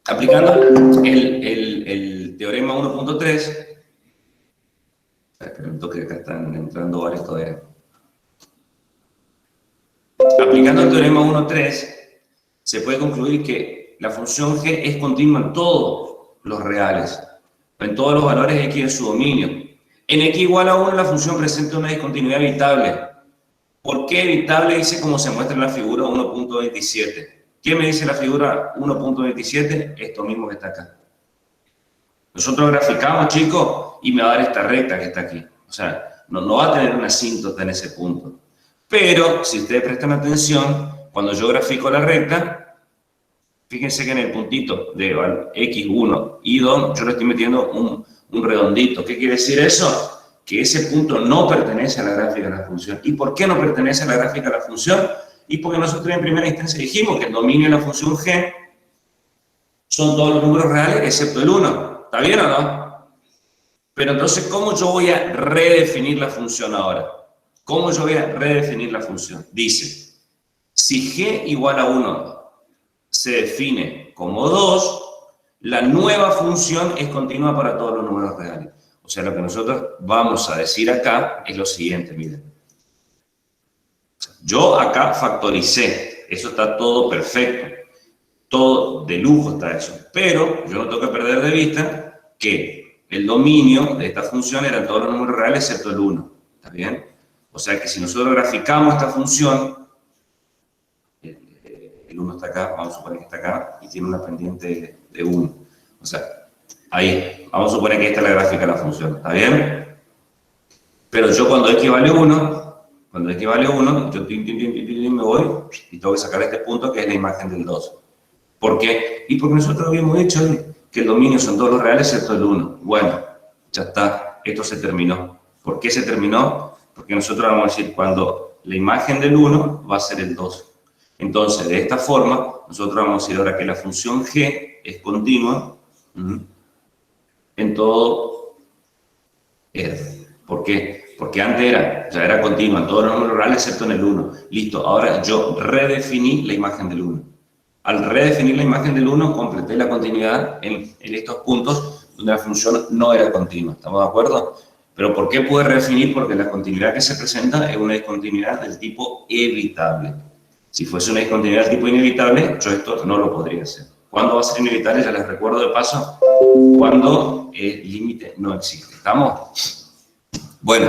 Aplicando el teorema 1.3, espero que acá están entrando varios todavía. Aplicando el teorema 1.3, se puede concluir que la función g es continua en todos los reales, en todos los valores x de su dominio. En x igual a 1 la función presenta una discontinuidad evitable. ¿Por qué evitable? Dice como se muestra en la figura 1.27. ¿Qué me dice la figura 1.27? Esto mismo que está acá. Nosotros graficamos, chicos, y me va a dar esta recta que está aquí. O sea, no va a tener una asíntota en ese punto. Pero, si ustedes prestan atención, cuando yo grafico la recta, fíjense que en el puntito de x1 y 2, yo le estoy metiendo un redondito. ¿Qué quiere decir eso? Que ese punto no pertenece a la gráfica de la función. ¿Y por qué no pertenece a la gráfica de la función? Y porque nosotros en primera instancia dijimos que el dominio de la función g son todos los números reales excepto el 1. ¿Está bien o no? Pero entonces, ¿cómo yo voy a redefinir la función ahora? ¿Cómo yo voy a redefinir la función? Dice, si g igual a 1 se define como 2, la nueva función es continua para todos los números reales. O sea, lo que nosotros vamos a decir acá es lo siguiente, miren. Yo acá factoricé, eso está todo perfecto, todo de lujo está eso, pero yo no tengo que perder de vista que el dominio de esta función eran todos los números reales excepto el 1, ¿está bien? O sea que si nosotros graficamos esta función, el 1 está acá, vamos a suponer que está acá y tiene una pendiente de 1, o sea, ahí, vamos a suponer que esta es la gráfica de la función, ¿está bien? Pero yo cuando x vale 1, yo me voy y tengo que sacar este punto que es la imagen del 2. ¿Por qué? Y porque nosotros habíamos dicho que el dominio son todos los reales excepto el 1. Bueno, Ya está, esto se terminó. ¿Por qué se terminó? Porque nosotros vamos a decir cuando la imagen del 1 va a ser el 2. Entonces, de esta forma, nosotros vamos a decir ahora que la función g es continua en todo R. ¿Por qué? Porque antes ya era continua en todos los números reales excepto en el 1. Listo, ahora yo redefiní la imagen del 1. Al redefinir la imagen del 1, completé la continuidad en estos puntos donde la función no era continua. ¿Estamos de acuerdo? Pero ¿por qué pude redefinir? Porque la continuidad que se presenta es una discontinuidad del tipo evitable. Si fuese una discontinuidad del tipo inevitable, yo esto no lo podría hacer. ¿Cuándo va a ser inevitable? Ya les recuerdo de paso, cuando el límite no existe. ¿Estamos? Bueno,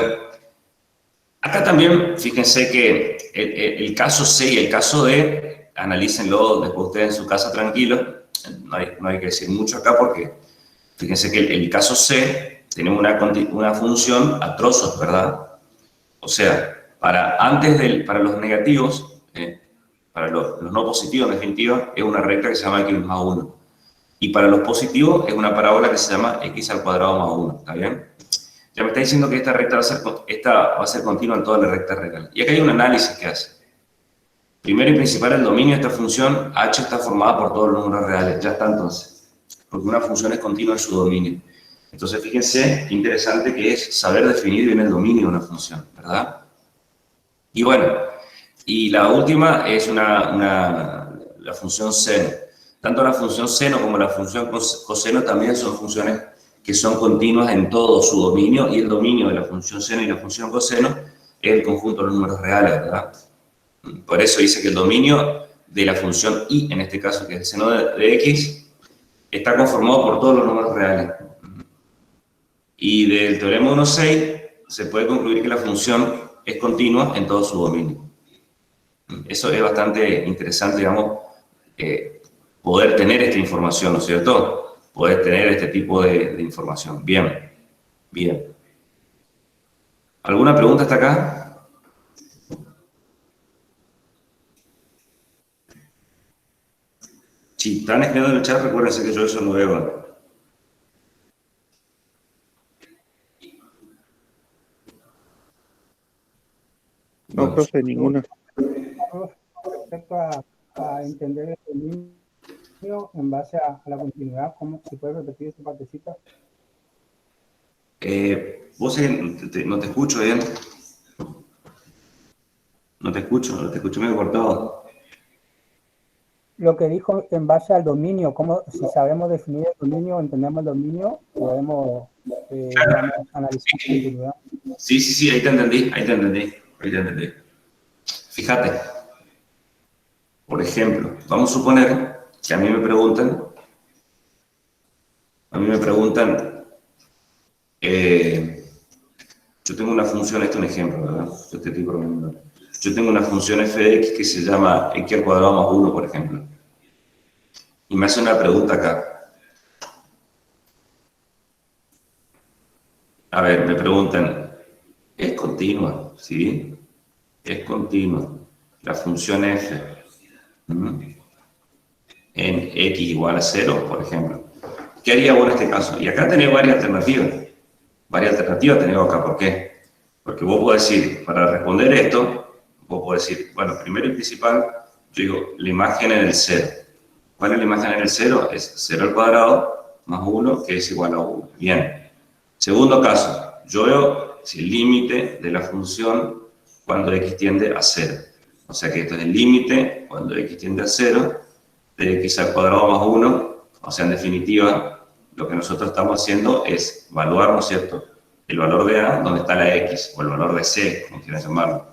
acá también, fíjense que el caso C y el caso D, analícenlo después ustedes en su casa tranquilo. No hay que decir mucho acá porque, fíjense que el caso C, tenemos una función a trozos, ¿verdad? O sea, para los negativos, para los no positivos, en definitiva, es una recta que se llama x más 1. Y para los positivos es una parábola que se llama x al cuadrado más 1. ¿Está bien? Ya me está diciendo que esta recta va a ser continua en todas las rectas reales. Y acá hay un análisis que hace. Primero y principal, el dominio de esta función h está formada por todos los números reales. Ya está entonces. Porque una función es continua en su dominio. Entonces, fíjense qué interesante que es saber definir bien el dominio de una función, ¿verdad? Y bueno, y la última es la función seno. Tanto la función seno como la función coseno también son funciones que son continuas en todo su dominio, y el dominio de la función seno y la función coseno es el conjunto de los números reales, ¿verdad? Por eso dice que el dominio de la función y, en este caso que es el seno de x, está conformado por todos los números reales. Y del teorema 1.6 se puede concluir que la función es continua en todo su dominio. Eso es bastante interesante, digamos, poder tener esta información, ¿no es cierto? Poder tener este tipo de información. Bien, bien. ¿Alguna pregunta hasta acá? Si están escribiendo en el chat, recuérdense que yo eso no veo. No, Bueno, profe, ninguna. Respecto a entender el dominio en base a la continuidad, ¿cómo se puede repetir esa partecita? vos no te escucho bien. No te escucho medio cortado. Lo que dijo en base al dominio, ¿cómo, si sabemos definir el dominio, entendemos el dominio, podemos digamos, analizar la continuidad? Sí, ahí te entendí. Fíjate, por ejemplo, vamos a suponer que a mí me preguntan, yo tengo una función, este es un ejemplo, ¿verdad? Yo te estoy proponiendo. Yo tengo una función f de x que se llama x al cuadrado más 1, por ejemplo. Y me hace una pregunta acá. A ver, me preguntan, ¿es continua? ¿Sí? Es continua. La función f en x igual a 0, por ejemplo. ¿Qué haría vos en este caso? Y acá tenés varias alternativas. Varias alternativas tenemos acá. ¿Por qué? Porque vos podés decir, para responder esto, vos podés decir, bueno, primero y principal, yo digo, la imagen en el 0. ¿Cuál es la imagen en el 0? Es 0 al cuadrado más 1, que es igual a 1. Bien. Segundo caso, yo veo si el límite de la función cuando x tiende a 0. O sea que esto es el límite cuando x tiende a 0 de x al cuadrado más 1. O sea, en definitiva, lo que nosotros estamos haciendo es evaluar, ¿no es cierto?, el valor de a donde está la x, o el valor de c, como quieran llamarlo.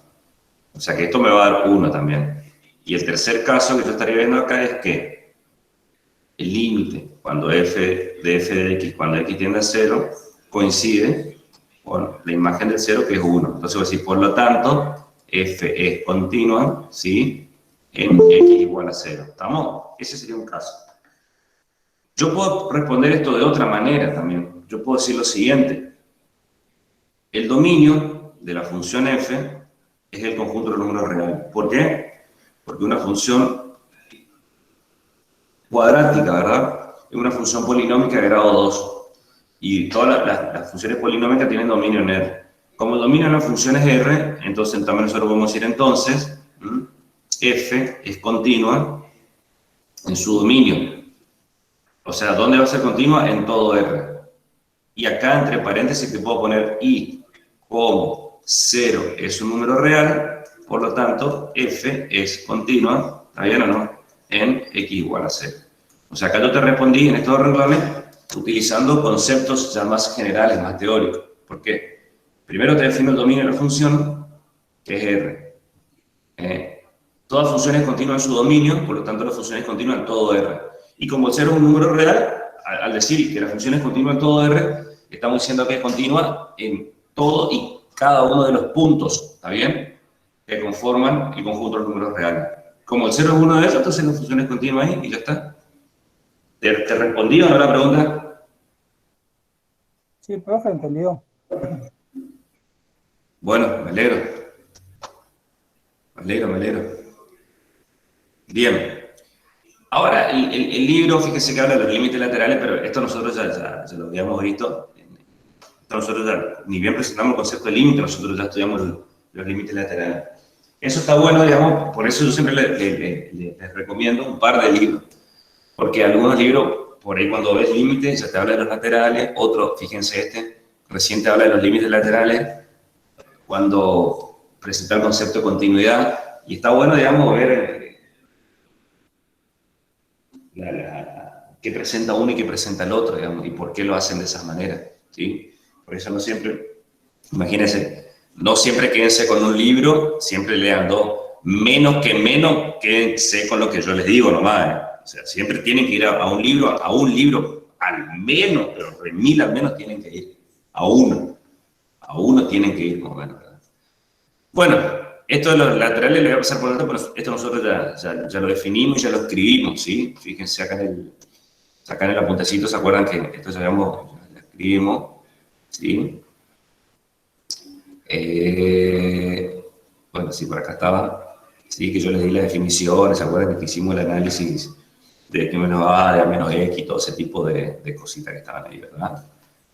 O sea que esto me va a dar 1 también. Y el tercer caso que yo estaría viendo acá es que el límite cuando f de x, cuando x tiende a 0, coincide con la imagen del 0, que es 1. Entonces voy a decir, por lo tanto, f es continua, ¿sí?, en x igual a 0. ¿Estamos? Ese sería un caso. Yo puedo responder esto de otra manera también. Yo puedo decir lo siguiente. El dominio de la función f es el conjunto de los números reales. ¿Por qué? Porque una función cuadrática, ¿verdad?, es una función polinómica de grado 2. Y todas las funciones polinómicas tienen dominio en R. Como el dominio en la función es R, entonces también nosotros podemos decir entonces, f es continua en su dominio. O sea, ¿dónde va a ser continua? En todo R. Y acá, entre paréntesis, te puedo poner i, como 0 es un número real, por lo tanto, f es continua, ¿está bien o no? En x igual a 0. O sea, acá yo te respondí en estos renglones utilizando conceptos ya más generales, más teóricos. ¿Por qué? Primero te defino el dominio de la función, que es R. Todas funciones continúan en su dominio, por lo tanto, las funciones continúan en todo R. Y como el 0 es un número real, al decir que la función es continua en todo R, estamos diciendo que es continua en todo y cada uno de los puntos, ¿está bien? Que conforman el conjunto de los números reales. Como el 0 es uno de ellos, entonces la función es continua ahí y ya está. ¿Te respondí o no la pregunta? Sí, profe, entendido. Bueno, me alegro. Me alegro. Bien. Ahora, el libro, fíjense que habla de los límites laterales, pero esto nosotros ya lo habíamos visto. Nosotros ya, ni bien presentamos el concepto de límite, nosotros ya estudiamos los límites laterales. Eso está bueno, digamos, por eso yo siempre les recomiendo un par de libros. Porque algunos libros, por ahí cuando ves límites, ya te habla de los laterales. Otro, fíjense recién te habla de los límites laterales, cuando presenta el concepto de continuidad. Y está bueno, digamos, ver qué presenta uno y qué presenta el otro, digamos, y por qué lo hacen de esa manera, ¿sí? Por eso no siempre, imagínense, no siempre quédense con un libro, siempre lean dos. Menos, quédense con lo que yo les digo nomás, ¿eh? O sea, siempre tienen que ir a un libro, al menos, pero remil al menos tienen que ir, a uno tienen que ir, más o menos, ¿verdad? Bueno, esto de los laterales le voy a pasar por alto, pero esto nosotros ya lo definimos y ya lo escribimos, ¿sí? Fíjense acá en el apuntecito, ¿se acuerdan que esto ya lo escribimos? ¿Sí? Bueno, sí, por acá estaba. Sí, que yo les di las definiciones, ¿se acuerdan que hicimos el análisis de x menos a, de a menos x, y todo ese tipo de cositas que estaban ahí, ¿verdad?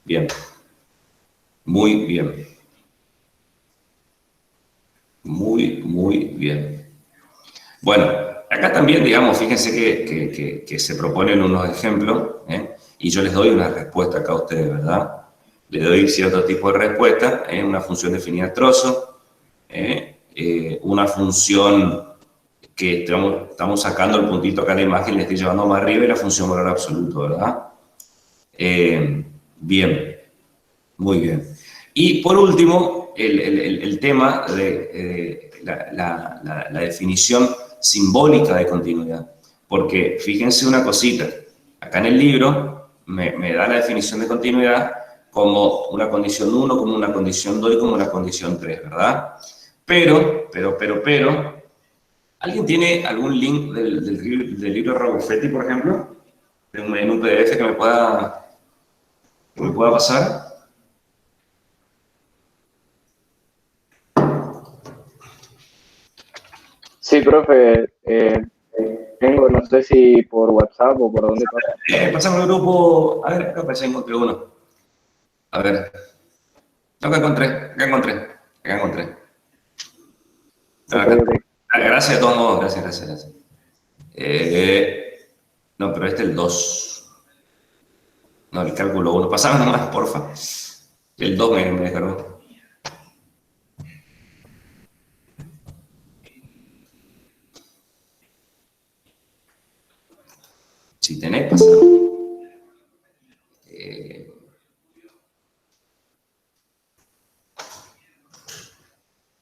Bien. Muy bien. Muy bien. Bueno, acá también, digamos, fíjense que se proponen unos ejemplos, y yo les doy una respuesta acá a ustedes, ¿verdad? Les doy cierto tipo de respuesta, una función definida a trozo, una función que estamos sacando el puntito acá en la imagen, le estoy llevando más arriba, y la función valor absoluto, ¿verdad? Bien, muy bien. Y por último, el tema de la definición simbólica de continuidad. Porque fíjense una cosita, acá en el libro me da la definición de continuidad como una condición 1, como una condición 2 y como una condición 3, ¿verdad? Pero, ¿alguien tiene algún link del libro Rabuffetti, por ejemplo? En un PDF que me pueda pasar. Sí, profe, tengo, no sé si por WhatsApp o por dónde pasa. Pasamos al grupo. A ver, acá parece que encontré uno. A ver. Acá encontré. Okay. Gracias de todos modos, gracias. No, pero este es el 2. No, el cálculo 1. Pasame nomás, porfa. El 2 me descargó. Si tenés, pasame.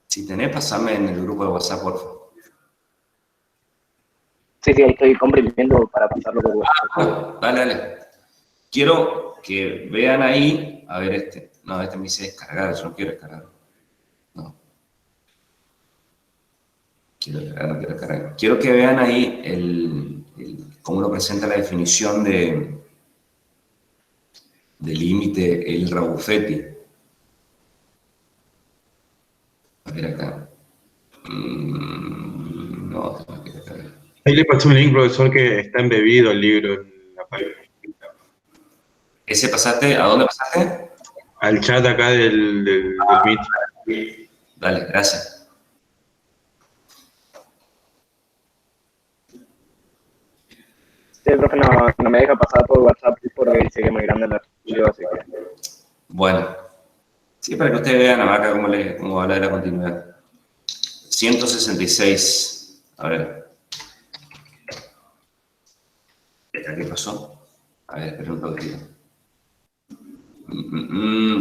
Si tenés, pasame en el grupo de WhatsApp, por favor. Sí, ahí estoy comprimiendo para pasarlo por WhatsApp. Dale. Quiero que vean ahí, a ver este. No, este me dice descargar, yo no quiero descargar. No. Quiero descargar. Quiero que vean ahí cómo lo presenta la definición de límite el Rabuffetti. A ver acá. No, tengo que descargar. Ahí le pasé un link, profesor, que está embebido el libro en la página. ¿Ese pasaste? ¿A dónde pasaste? Al chat acá del Meet. Dale, gracias. Sí, profe, no me deja pasar por WhatsApp porque dice que es muy grande el archivo, así que... Bueno, sí, para que ustedes vean acá cómo habla de la continuidad. 166. A ver. ¿Qué pasó? A ver, espera un poquito.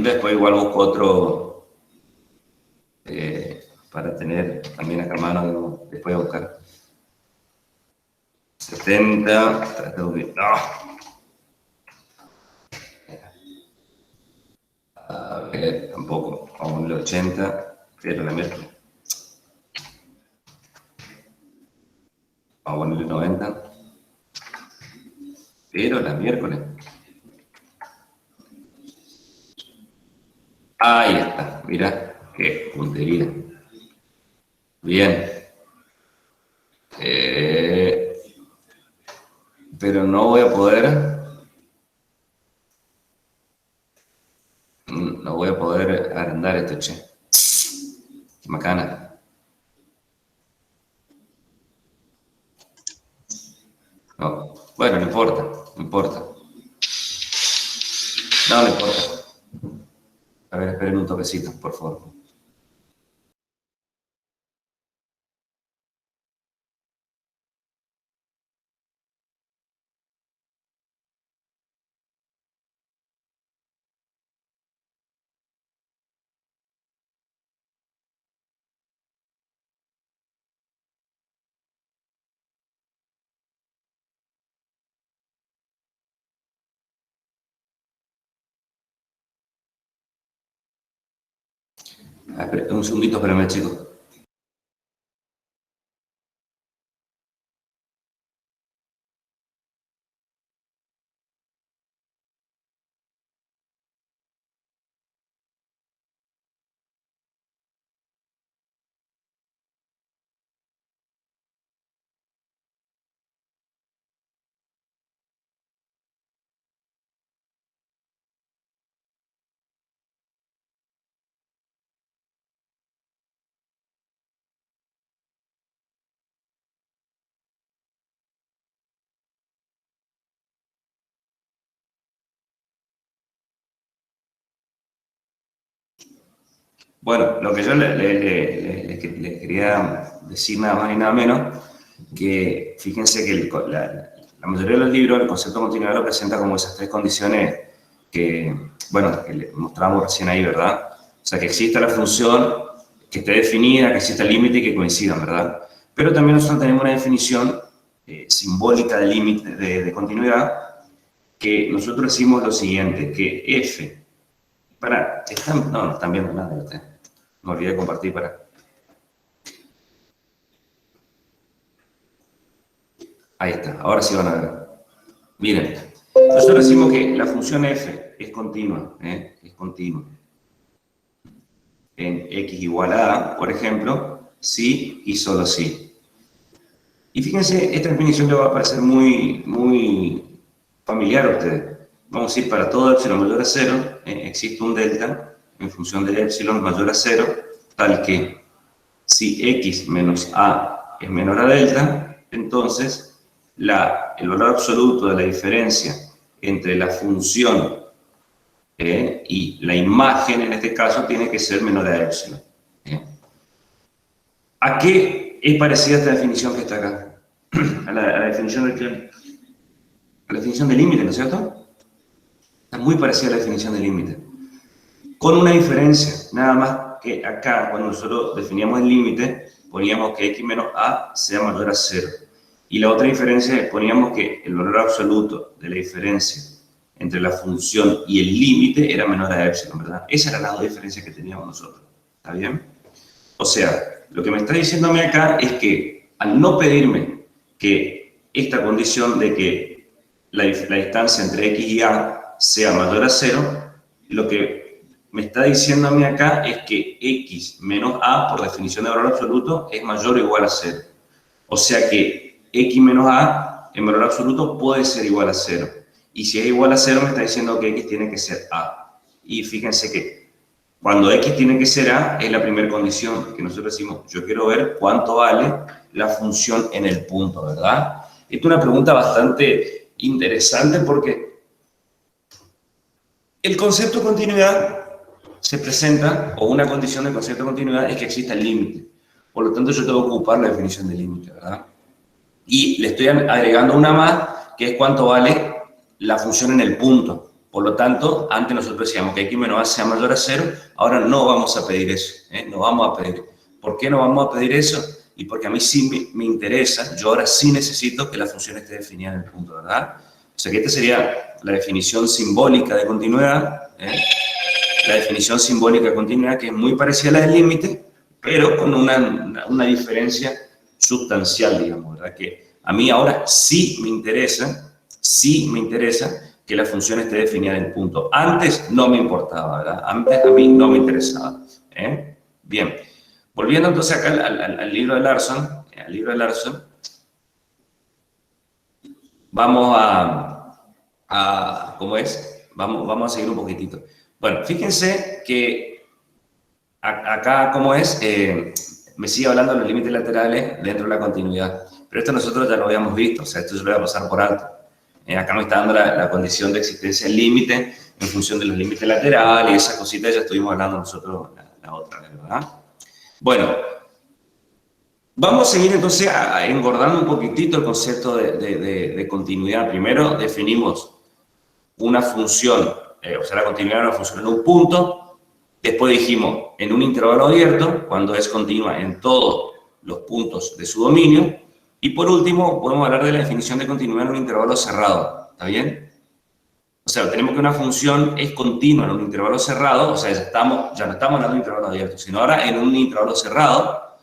Después igual busco otro para tener también acá a mano, después voy a buscar. 70. No. A ver, tampoco. Vamos a ponerle 80. Pero la miércoles. Vamos a ponerle 90. Pero la miércoles. Ahí está, mira, qué puntería. Bien. Pero no voy a poder. No voy a poder agrandar esto, che. Qué macana. No. Bueno, no importa, no importa. No importa. A ver, esperen un toquecito, por favor. Un segundito, espérenme, chicos. Bueno, lo que yo les quería decir nada más y nada menos, que fíjense que la mayoría de los libros, el concepto de continuidad lo presenta como esas tres condiciones que, bueno, que le mostramos recién ahí, ¿verdad? O sea, que exista la función, que esté definida, que exista el límite y que coincidan, ¿verdad? Pero también nosotros tenemos una definición simbólica de límite, de continuidad, que nosotros decimos lo siguiente, que F, no están viendo nada de ustedes. Me olvidé de compartir Ahí está, ahora sí van a ver. Miren, nosotros decimos que la función f es continua, es continua. En x igual a a, por ejemplo, si y solo si. Y fíjense, esta definición le va a parecer muy familiar a ustedes. Vamos a decir, para todo epsilon mayor a 0, existe un delta en función de epsilon mayor a 0, tal que si x menos a es menor a delta, entonces el valor absoluto de la diferencia entre la función y la imagen, en este caso, tiene que ser menor a epsilon. ¿A qué es parecida esta definición que está acá? A la definición de límite, ¿no es cierto? Está muy parecida a la definición de límite. Con una diferencia, nada más que acá, cuando nosotros definíamos el límite, poníamos que x menos a sea mayor a 0. Y la otra diferencia es poníamos que el valor absoluto de la diferencia entre la función y el límite era menor a epsilon, ¿verdad? Esas eran las dos diferencias que teníamos nosotros. ¿Está bien? O sea, lo que me está diciéndome acá es que al no pedirme que esta condición de que la distancia entre x y a sea mayor a 0, lo que me está diciéndome acá es que x menos a, por definición de valor absoluto, es mayor o igual a 0. O sea que x menos a en valor absoluto puede ser igual a 0. Y si es igual a 0, me está diciendo que x tiene que ser a. Y fíjense que cuando x tiene que ser a, es la primera condición que nosotros decimos, yo quiero ver cuánto vale la función en el punto, ¿verdad? Esta es una pregunta bastante interesante porque el concepto de continuidad se presenta, o una condición del concepto de continuidad es que exista el límite. Por lo tanto, yo tengo que ocupar la definición de límite, ¿verdad? Y le estoy agregando una más, que es cuánto vale la función en el punto. Por lo tanto, antes nosotros decíamos que x menos a sea mayor a 0, ahora no vamos a pedir eso, no vamos a pedir. ¿Por qué no vamos a pedir eso? Y porque a mí sí me interesa, yo ahora sí necesito que la función esté definida en el punto, ¿verdad? O sea que esta sería la definición simbólica de continuidad, la definición simbólica de continuidad, que es muy parecida a la del límite, pero con una diferencia sustancial, digamos, ¿verdad? Que a mí ahora sí me interesa que la función esté definida en el punto. Antes no me importaba, ¿verdad? Antes a mí no me interesaba. Bien, volviendo entonces acá al libro de Larson, vamos a ¿cómo es? Vamos a seguir un poquitito. Bueno, fíjense que acá, ¿cómo es? Me sigue hablando de los límites laterales dentro de la continuidad. Pero esto nosotros ya lo habíamos visto, o sea, esto yo lo voy a pasar por alto. Acá me está dando la condición de existencia del límite en función de los límites laterales y esas cositas ya estuvimos hablando nosotros la otra vez, ¿verdad? Bueno, vamos a seguir entonces engordando un poquitito el concepto de continuidad. Primero definimos una función, o sea, la continuidad de una función en un punto. Después dijimos en un intervalo abierto, cuando es continua en todos los puntos de su dominio. Y por último, podemos hablar de la definición de continuidad en un intervalo cerrado. ¿Está bien? O sea, tenemos que una función es continua en un intervalo cerrado, o sea, ya no estamos hablando de un intervalo abierto, sino ahora en un intervalo cerrado.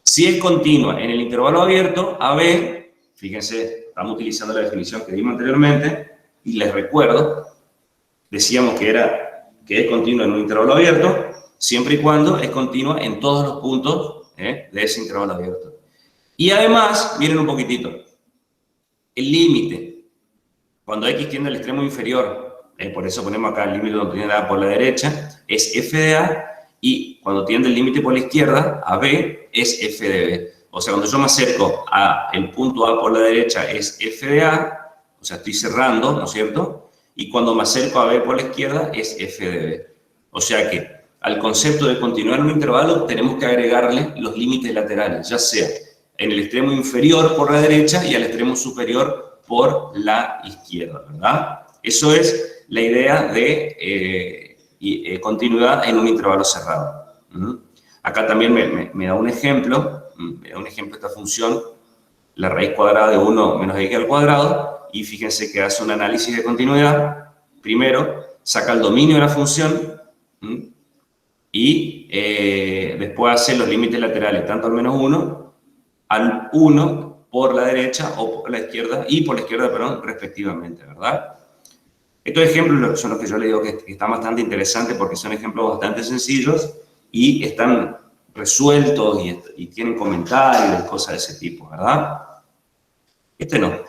Si es continua en el intervalo abierto, AB, fíjense, estamos utilizando la definición que dimos anteriormente, y les recuerdo, decíamos que es continua en un intervalo abierto, siempre y cuando es continua en todos los puntos de ese intervalo abierto. Y además, miren un poquitito, el límite, cuando x tiende al extremo inferior, por eso ponemos acá el límite donde tiende A por la derecha, es f de A, y cuando tiende el límite por la izquierda, a B, es f de B. O sea, cuando yo me acerco al punto A por la derecha, es f de A, o sea, estoy cerrando, ¿no es cierto? Y cuando me acerco a B por la izquierda, es f de B. O sea que al concepto de continuar en un intervalo, tenemos que agregarle los límites laterales, ya sea en el extremo inferior por la derecha y al extremo superior por la izquierda, ¿verdad? Eso es la idea de continuidad en un intervalo cerrado. Acá también me da un ejemplo, esta función, la raíz cuadrada de 1 menos x al cuadrado, y fíjense que hace un análisis de continuidad. Primero, saca el dominio de la función, y después hace los límites laterales, tanto al menos 1, al 1 por la derecha o por la izquierda, perdón, respectivamente, ¿verdad? Estos ejemplos son los que yo le digo que están bastante interesantes porque son ejemplos bastante sencillos y están resueltos y tienen comentarios y cosas de ese tipo, ¿verdad? Esto no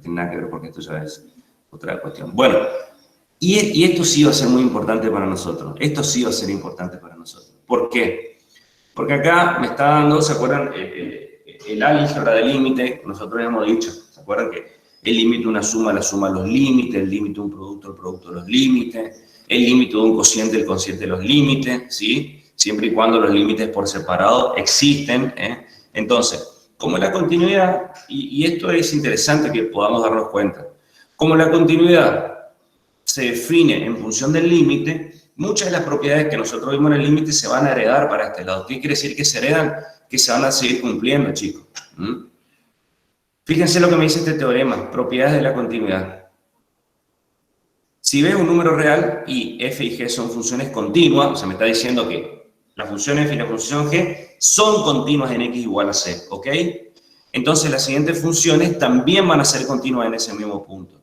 tiene nada que ver porque esto ya es otra cuestión. Bueno, y esto sí va a ser muy importante para nosotros. ¿Por qué? Porque acá me está dando, ¿se acuerdan? El álgebra de límite, nosotros hemos dicho, ¿se acuerdan que el límite de una suma, la suma de los límites, el límite de un producto, el producto de los límites, el límite de un cociente, el cociente de los límites, ¿sí? Siempre y cuando los límites por separado existen, Entonces, como la continuidad, y esto es interesante que podamos darnos cuenta, como la continuidad se define en función del límite, muchas de las propiedades que nosotros vimos en el límite se van a heredar para este lado. ¿Qué quiere decir que se heredan? Que se van a seguir cumpliendo, chicos. Fíjense lo que me dice este teorema, propiedades de la continuidad. Si ves un número real y f y g son funciones continuas, o sea, me está diciendo que la función f y la función g son continuas en x igual a c, ¿ok? Entonces las siguientes funciones también van a ser continuas en ese mismo punto.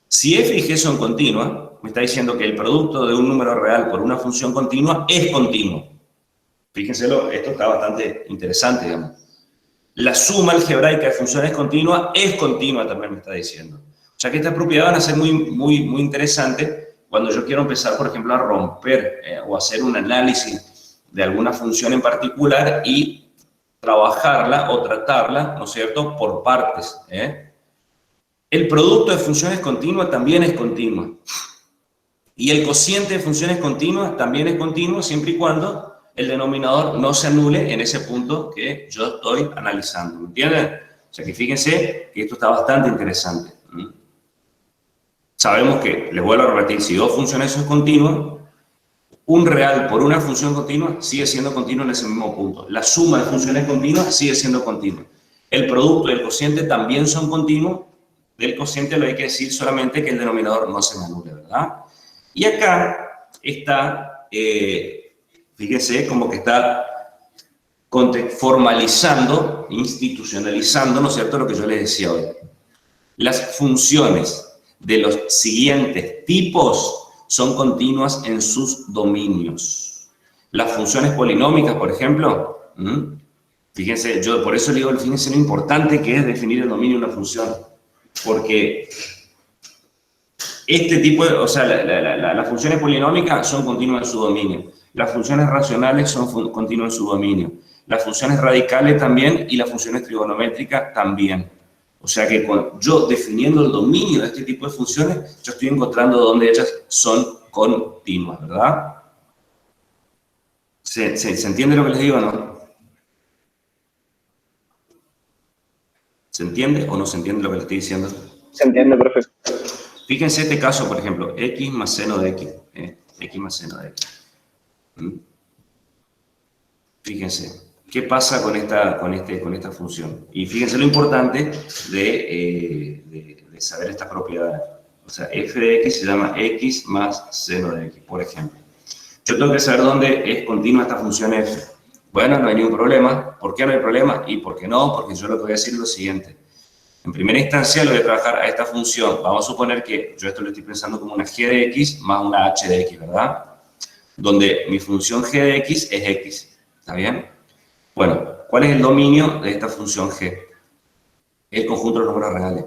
Si f y g son continuas, me está diciendo que el producto de un número real por una función continua es continuo. Fíjenselo, esto está bastante interesante, digamos. La suma algebraica de funciones continuas es continua, también me está diciendo. O Ya que estas propiedades van a ser muy interesantes cuando yo quiero empezar, por ejemplo, a romper o hacer un análisis de alguna función en particular y trabajarla o tratarla, ¿no es cierto?, por partes. El producto de funciones continuas también es continuo. Y el cociente de funciones continuas también es continuo siempre y cuando el denominador no se anule en ese punto que yo estoy analizando. ¿Me entienden? O sea que fíjense que esto está bastante interesante. Sabemos que, les vuelvo a repetir, si dos funciones son continuas, un real por una función continua sigue siendo continuo en ese mismo punto. La suma de funciones continuas sigue siendo continua. El producto y el cociente también son continuos. Del cociente lo hay que decir solamente que el denominador no se me anule, ¿verdad? Y acá está, fíjense, como que está formalizando, institucionalizando, ¿no es cierto?, lo que yo les decía hoy. Las funciones de los siguientes tipos son continuas en sus dominios. Las funciones polinómicas, por ejemplo, fíjense, yo por eso le digo, fíjense lo importante que es definir el dominio de una función, porque este tipo de, o sea, las funciones polinómicas son continuas en su dominio, las funciones racionales son continuas en su dominio, las funciones radicales también y las funciones trigonométricas también. O sea que yo definiendo el dominio de este tipo de funciones, yo estoy encontrando dónde ellas son continuas, ¿verdad? ¿Se entiende lo que les digo o no? ¿Se entiende o no se entiende lo que les estoy diciendo? Se entiende, profe. Fíjense este caso, por ejemplo, x más seno de x. X más seno de x. Fíjense, ¿qué pasa con esta función? Y fíjense lo importante de saber estas propiedades. O sea, f de x se llama x más seno de x, por ejemplo. Yo tengo que saber dónde es continua esta función f. Bueno, no hay ningún problema. ¿Por qué no hay problema? ¿Y por qué no? Porque yo lo que voy a decir es lo siguiente. En primera instancia, lo voy a trabajar a esta función. Vamos a suponer que yo esto lo estoy pensando como una g de x más una h de x, ¿verdad? Donde mi función g de x es x. ¿Está bien? Bueno, ¿cuál es el dominio de esta función g? El conjunto de los números reales.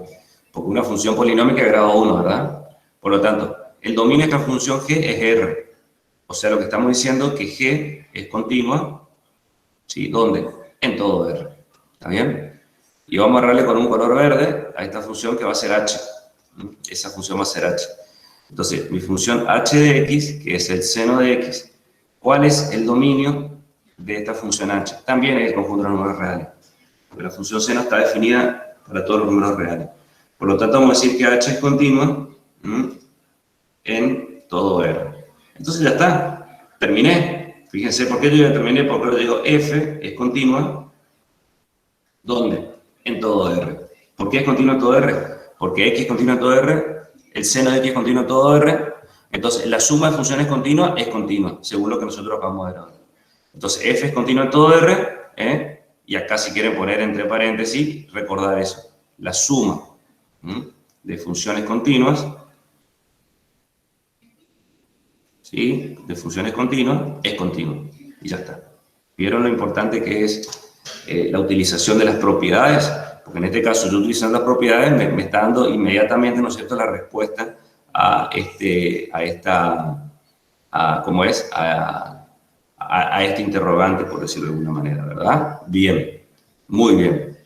Porque una función polinómica de grado 1, ¿verdad? Por lo tanto, el dominio de esta función g es r. O sea, lo que estamos diciendo es que g es continua. ¿Sí? ¿Dónde? En todo r. ¿Está bien? Y vamos a darle con un color verde a esta función que va a ser h. Esa función va a ser h. Entonces, mi función h de x, que es el seno de x, ¿cuál es el dominio de esta función h? También es el conjunto de los números reales. Porque la función seno está definida para todos los números reales. Por lo tanto, vamos a decir que h es continua en todo r. Entonces ya está. Terminé. Fíjense, ¿por qué yo ya terminé? Porque yo digo f es continua. ¿Dónde? En todo R. ¿Por qué es continuo en todo R? Porque X es continuo en todo R, el seno de X es continuo en todo R, entonces la suma de funciones continuas es continua, según lo que nosotros acabamos de ver ahora. Entonces F es continuo en todo R, y acá si quieren poner entre paréntesis, recordar eso. La suma de funciones continuas, ¿sí? De funciones continuas, es continua. Y ya está. ¿Vieron lo importante que es la utilización de las propiedades? Porque en este caso, yo utilizando las propiedades me está dando inmediatamente, ¿no es cierto?, la respuesta a este interrogante, por decirlo de alguna manera, ¿verdad? Bien, muy bien.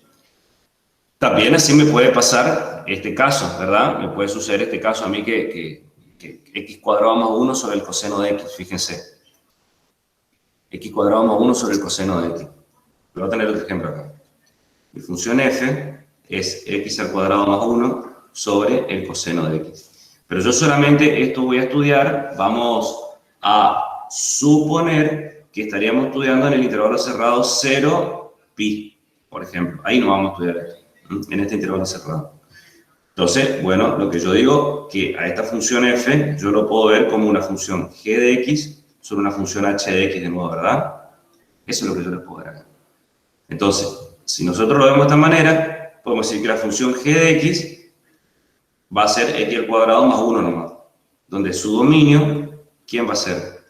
También así me puede pasar este caso, ¿verdad? Me puede suceder este caso a mí que x cuadrado más 1 sobre el coseno de x, fíjense. X cuadrado más 1 sobre el coseno de x. Voy a tener otro ejemplo acá. Mi función f es x al cuadrado más 1 sobre el coseno de x. Pero yo solamente esto voy a estudiar, vamos a suponer que estaríamos estudiando en el intervalo cerrado 0, pi, por ejemplo. Ahí no vamos a estudiar esto, en este intervalo cerrado. Entonces, bueno, lo que yo digo, que a esta función f yo lo puedo ver como una función g de x sobre una función h de x de nuevo, ¿verdad? Eso es lo que yo les puedo ver acá. Entonces, si nosotros lo vemos de esta manera, podemos decir que la función g de x va a ser x al cuadrado más 1 nomás. Donde su dominio, ¿quién va a ser?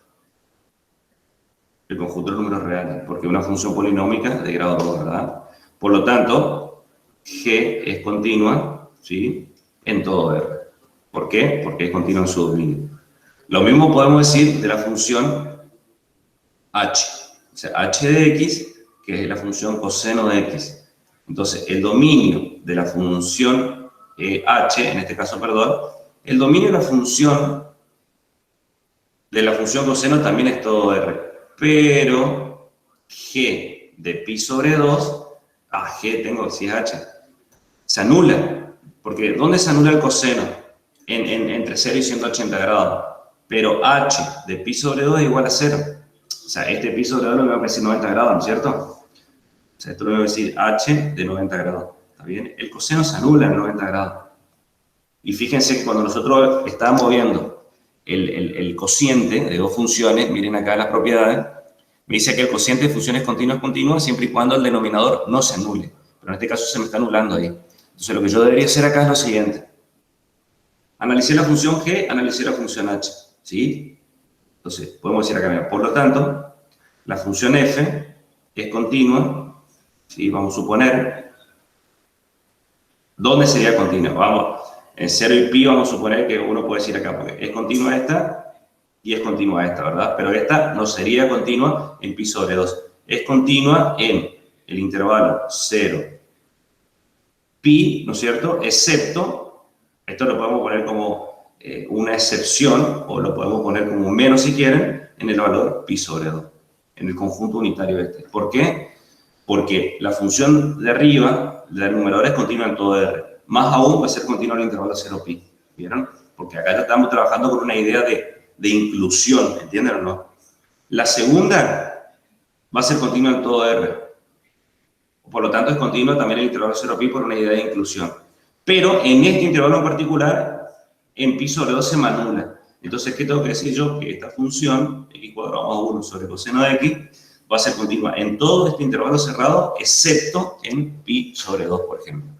El conjunto de números reales, porque es una función polinómica de grado 2, ¿verdad? Por lo tanto, g es continua, ¿sí? en todo R. ¿Por qué? Porque es continuo en su dominio. Lo mismo podemos decir de la función h. O sea, h de x, que es la función coseno de x. Entonces, el dominio de la función h, en este caso, perdón, el dominio de la función coseno también es todo R. Pero g de pi sobre 2, g tengo, si es h, se anula. Porque ¿dónde se anula el coseno? Entre 0 y 180 grados. Pero h de pi sobre 2 es igual a 0. O sea, este pi sobre 2 lo me va a decir 90 grados, ¿no es cierto? O sea, esto lo voy a decir h de 90 grados. ¿Está bien? El coseno se anula en 90 grados. Y fíjense que cuando nosotros estábamos viendo el cociente de dos funciones, miren acá las propiedades, me dice que el cociente de funciones continuas continúa siempre y cuando el denominador no se anule. Pero en este caso se me está anulando ahí. Entonces lo que yo debería hacer acá es lo siguiente. Analicé la función g, analicé la función h. ¿Sí? Entonces, podemos decir acá, mira, por lo tanto, la función f es continua, ¿sí? Vamos a suponer. ¿Dónde sería continua? Vamos, en 0 y pi vamos a suponer que uno puede decir acá, porque es continua esta y es continua esta, ¿verdad? Pero esta no sería continua en pi sobre 2. Es continua en el intervalo 0, pi, ¿no es cierto? Excepto, esto lo podemos poner como una excepción, o lo podemos poner como un menos si quieren, en el valor pi sobre 2, en el conjunto unitario este. ¿Por qué? Porque la función de arriba, la del numerador, es continua en todo R. Más aún va a ser continua en el intervalo 0 pi. ¿Vieron? Porque acá ya estamos trabajando con una idea de inclusión, ¿entienden o no? La segunda va a ser continua en todo R. Por lo tanto, es continua también en el intervalo 0 pi por una idea de inclusión. Pero en este intervalo en particular, en pi sobre 2 se me anula. Entonces, ¿qué tengo que decir yo? Que esta función, x cuadrado más 1 sobre coseno de x, va a ser continua en todo este intervalo cerrado, excepto en pi sobre 2, por ejemplo.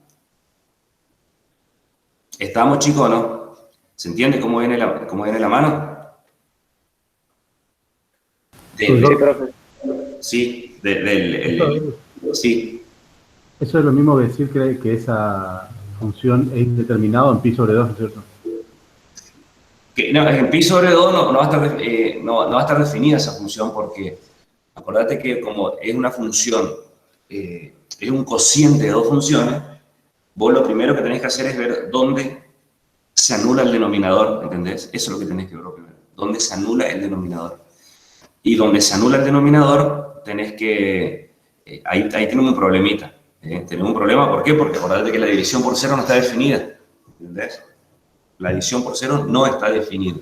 ¿Estamos, chicos, o no? ¿Se entiende cómo viene la mano? Sí, profe. Sí, sí. Eso es lo mismo que decir que esa función es indeterminada en pi sobre 2, ¿no es cierto? No, en pi sobre 2 no va a estar definida esa función porque acordate que como es una función, es un cociente de dos funciones, vos lo primero que tenés que hacer es ver dónde se anula el denominador, ¿entendés? Eso es lo que tenés que ver primero, dónde se anula el denominador. Y donde se anula el denominador, tenés que... ahí tenemos un problemita. Tenemos un problema, ¿por qué? Porque acordate que la división por cero no está definida, ¿entendés? La división por cero no está definida.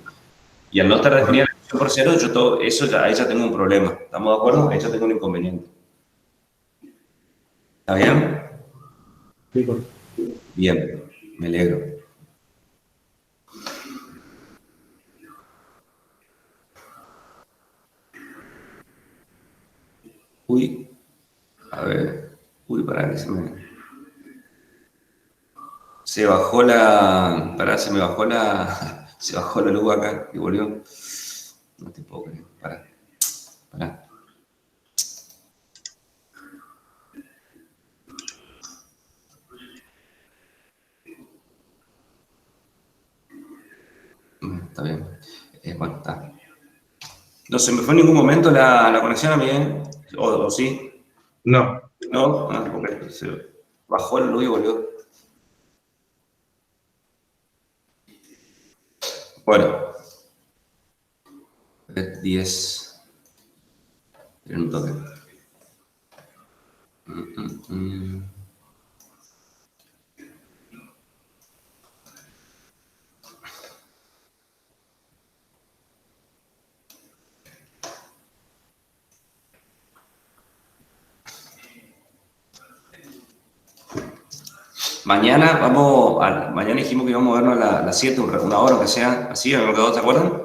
Y al no estar definida la división por cero, ahí ya tengo un problema. ¿Estamos de acuerdo? Ahí ya tengo un inconveniente. ¿Está bien? Sí, correcto. Bien, me alegro. Uy, a ver. Uy, pará, que se bajó la... Pará, se bajó la luz acá y volvió. No te puedo creer. Pará. Está bien. Bueno, está. No se me fue en ningún momento la conexión a mí, ¿eh? ¿O sí? No. No, porque se bajó la luz y volvió. Bueno. 10. Tienen un toque. Mañana mañana dijimos que íbamos a vernos a las 7, una hora, aunque sea así, ¿me quedó? ¿Te acuerdan?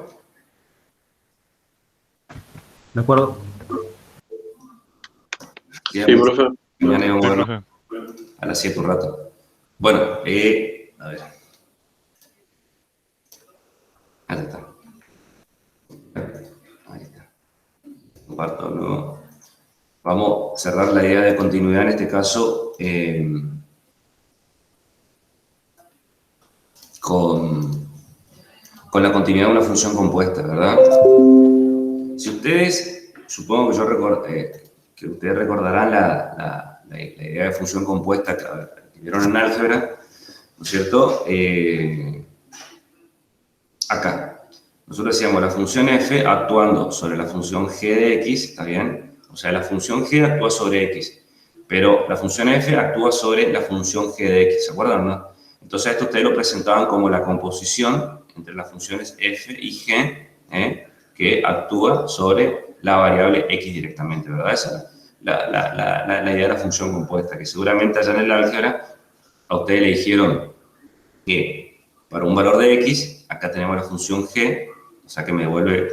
¿De acuerdo? Sí, profe. Mañana íbamos a Sí, vernos profe. a las 7 un rato. Bueno, a ver. Ahí está. Ahí está. Comparto luego. Vamos a cerrar la idea de continuidad en este caso. con la continuidad de una función compuesta, ¿verdad? Si ustedes, supongo que que ustedes recordarán la idea de función compuesta que vieron en álgebra, ¿no es cierto? Acá, nosotros decíamos la función f actuando sobre la función g de x, ¿está bien? O sea, la función g actúa sobre x, pero la función f actúa sobre la función g de x, ¿se acuerdan, no? Entonces esto ustedes lo presentaban como la composición entre las funciones f y g, que actúa sobre la variable x directamente, ¿verdad? Esa es la idea de la función compuesta, que seguramente allá en el álgebra a ustedes le dijeron que para un valor de x, acá tenemos la función g, o sea que me devuelve,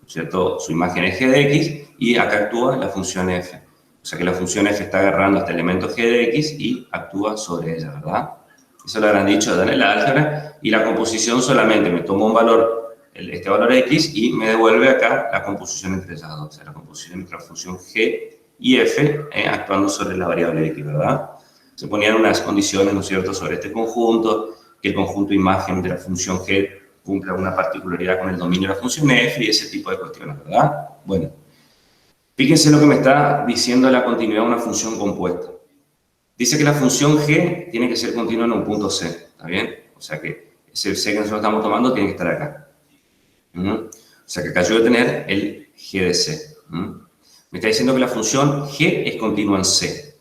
¿cierto? Su imagen es g de x, y acá actúa la función f. O sea que la función f está agarrando este elemento g de x y actúa sobre ella, ¿verdad? Eso lo habrán dicho en el álgebra, y la composición solamente me toma un valor, este valor x, y me devuelve acá la composición entre ellas dos, o sea, la composición entre la función g y f actuando sobre la variable x, ¿verdad? Se ponían unas condiciones, ¿no es cierto?, sobre este conjunto, que el conjunto imagen de la función g cumpla una particularidad con el dominio de la función f y ese tipo de cuestiones, ¿verdad? Bueno, fíjense lo que me está diciendo la continuidad de una función compuesta. Dice que la función g tiene que ser continua en un punto c, ¿está bien? O sea que ese c que nosotros estamos tomando tiene que estar acá. O sea que acá yo voy a tener el g de c. Me está diciendo que la función g es continua en c.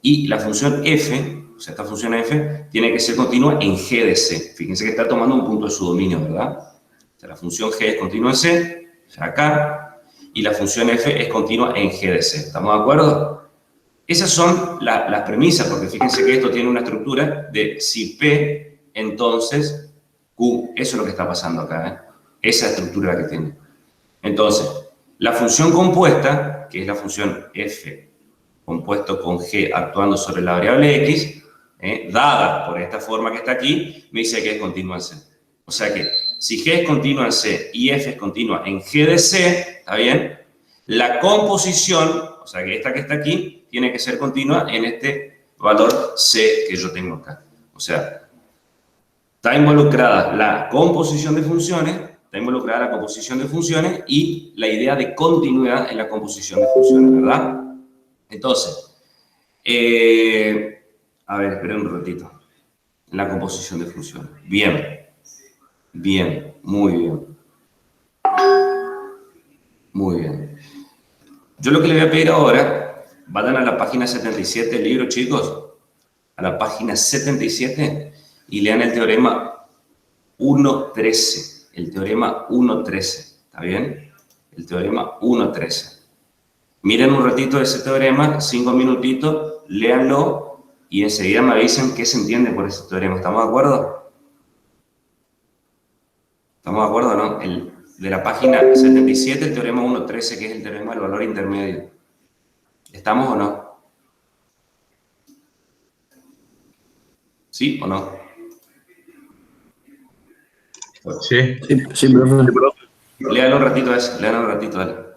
Y la función f, o sea, esta función f, tiene que ser continua en g de c. Fíjense que está tomando un punto de su dominio, ¿verdad? O sea, la función g es continua en c, o sea, acá, y la función f es continua en g de c. ¿Estamos de acuerdo? Esas son las premisas, porque fíjense que esto tiene una estructura de si P, entonces Q. Eso es lo que está pasando acá, esa estructura que tiene. Entonces, la función compuesta, que es la función f compuesto con g actuando sobre la variable x, dada por esta forma que está aquí, me dice que es continua en c. O sea que, si g es continua en c y f es continua en g de c, ¿está bien? La composición, o sea que esta que está aquí, tiene que ser continua en este valor c que yo tengo acá. O sea, está involucrada la composición de funciones, y la idea de continuidad en la composición de funciones, ¿verdad? Entonces, a ver, esperen un ratito. La composición de funciones. Bien, bien, muy bien. Muy bien. Yo lo que le voy a pedir ahora, vayan a la página 77 del libro, chicos, a la página 77 y lean el teorema 1.13. El teorema 1.13, ¿está bien? El teorema 1.13. Miren un ratito ese teorema, 5 minutitos, léanlo y enseguida me avisan qué se entiende por ese teorema. ¿Estamos de acuerdo? ¿Estamos de acuerdo, no? De la página 77, el teorema 1.13, que es el teorema del valor intermedio. ¿Estamos o no? ¿Sí o no? Sí. Sí, profe. Léanlo un ratito eso, léanlo un ratito, dale.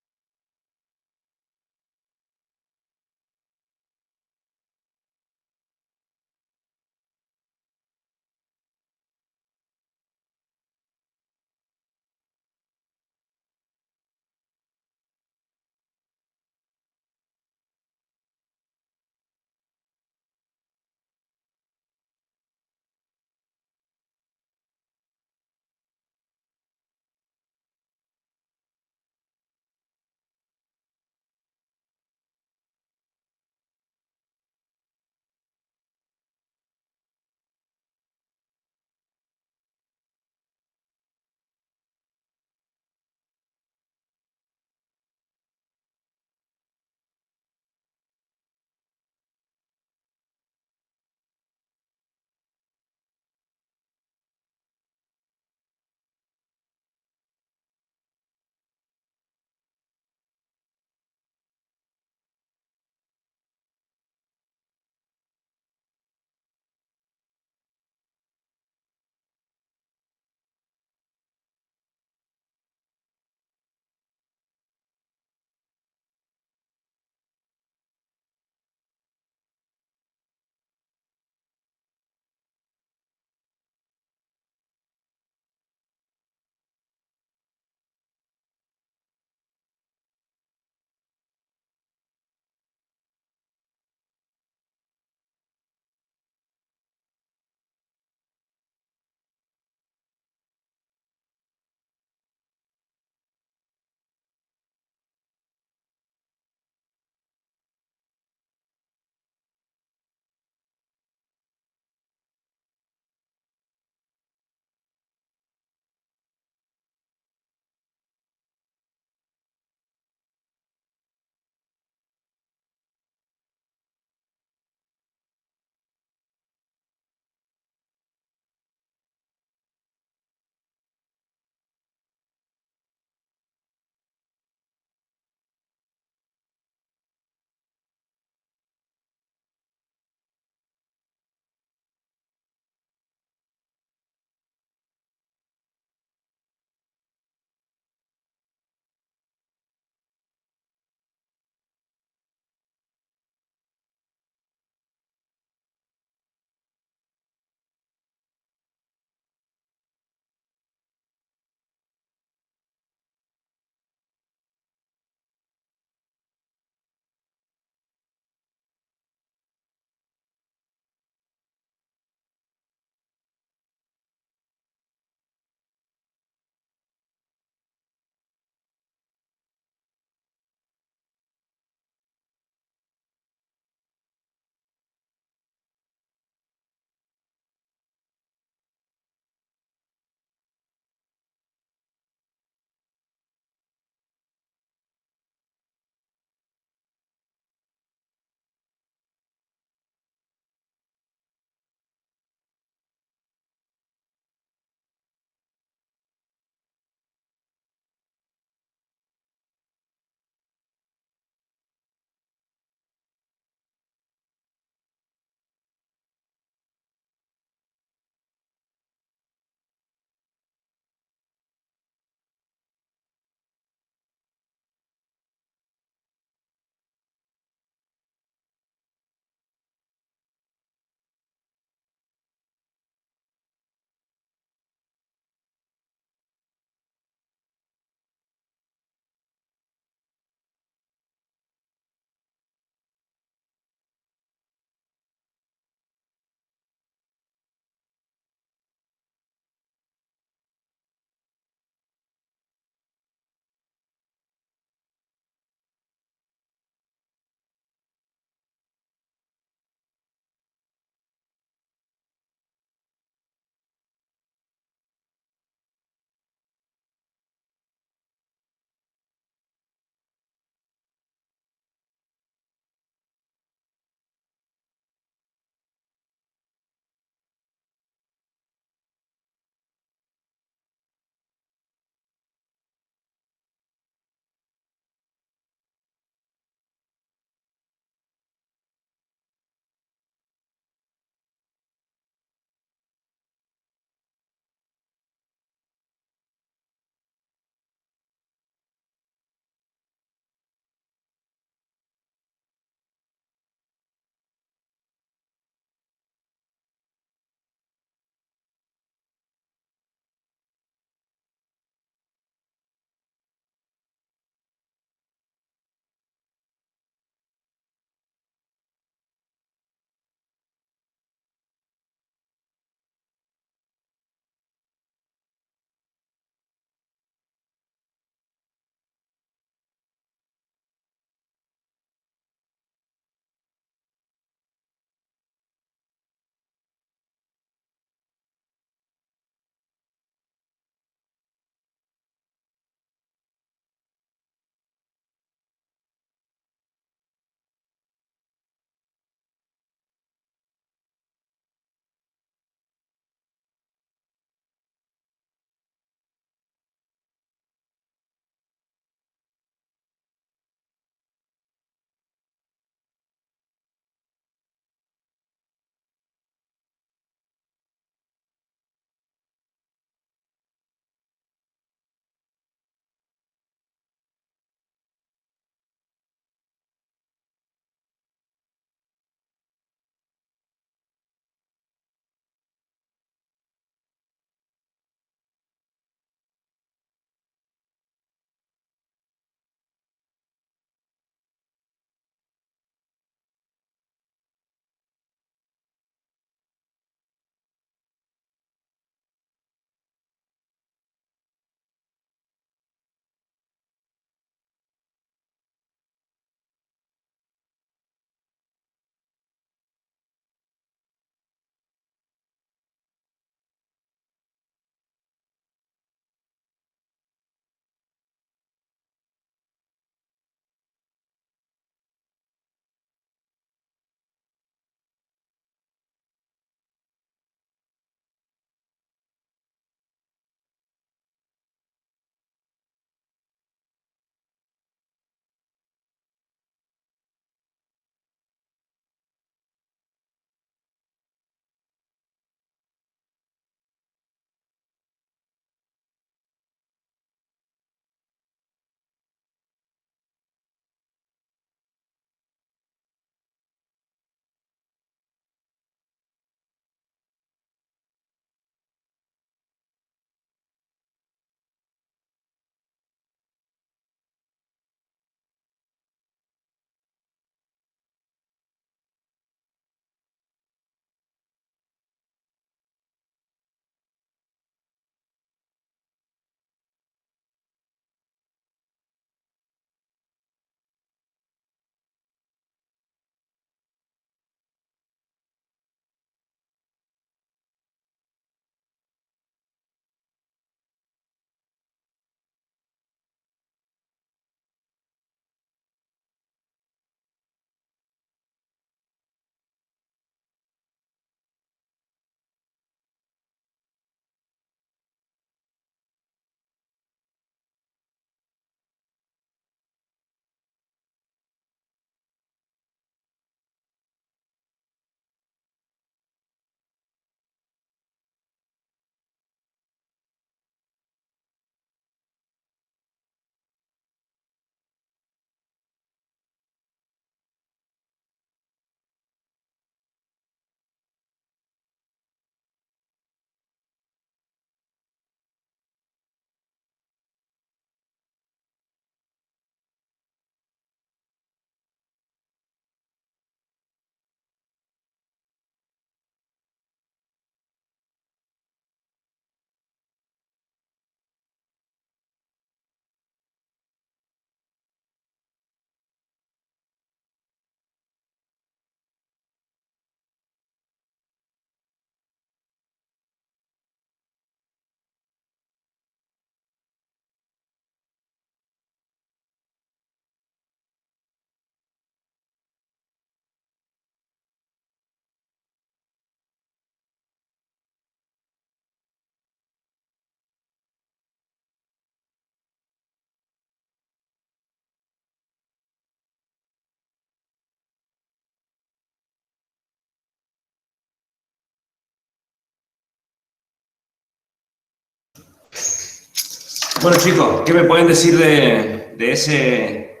Bueno, chicos, ¿qué me pueden decir de ese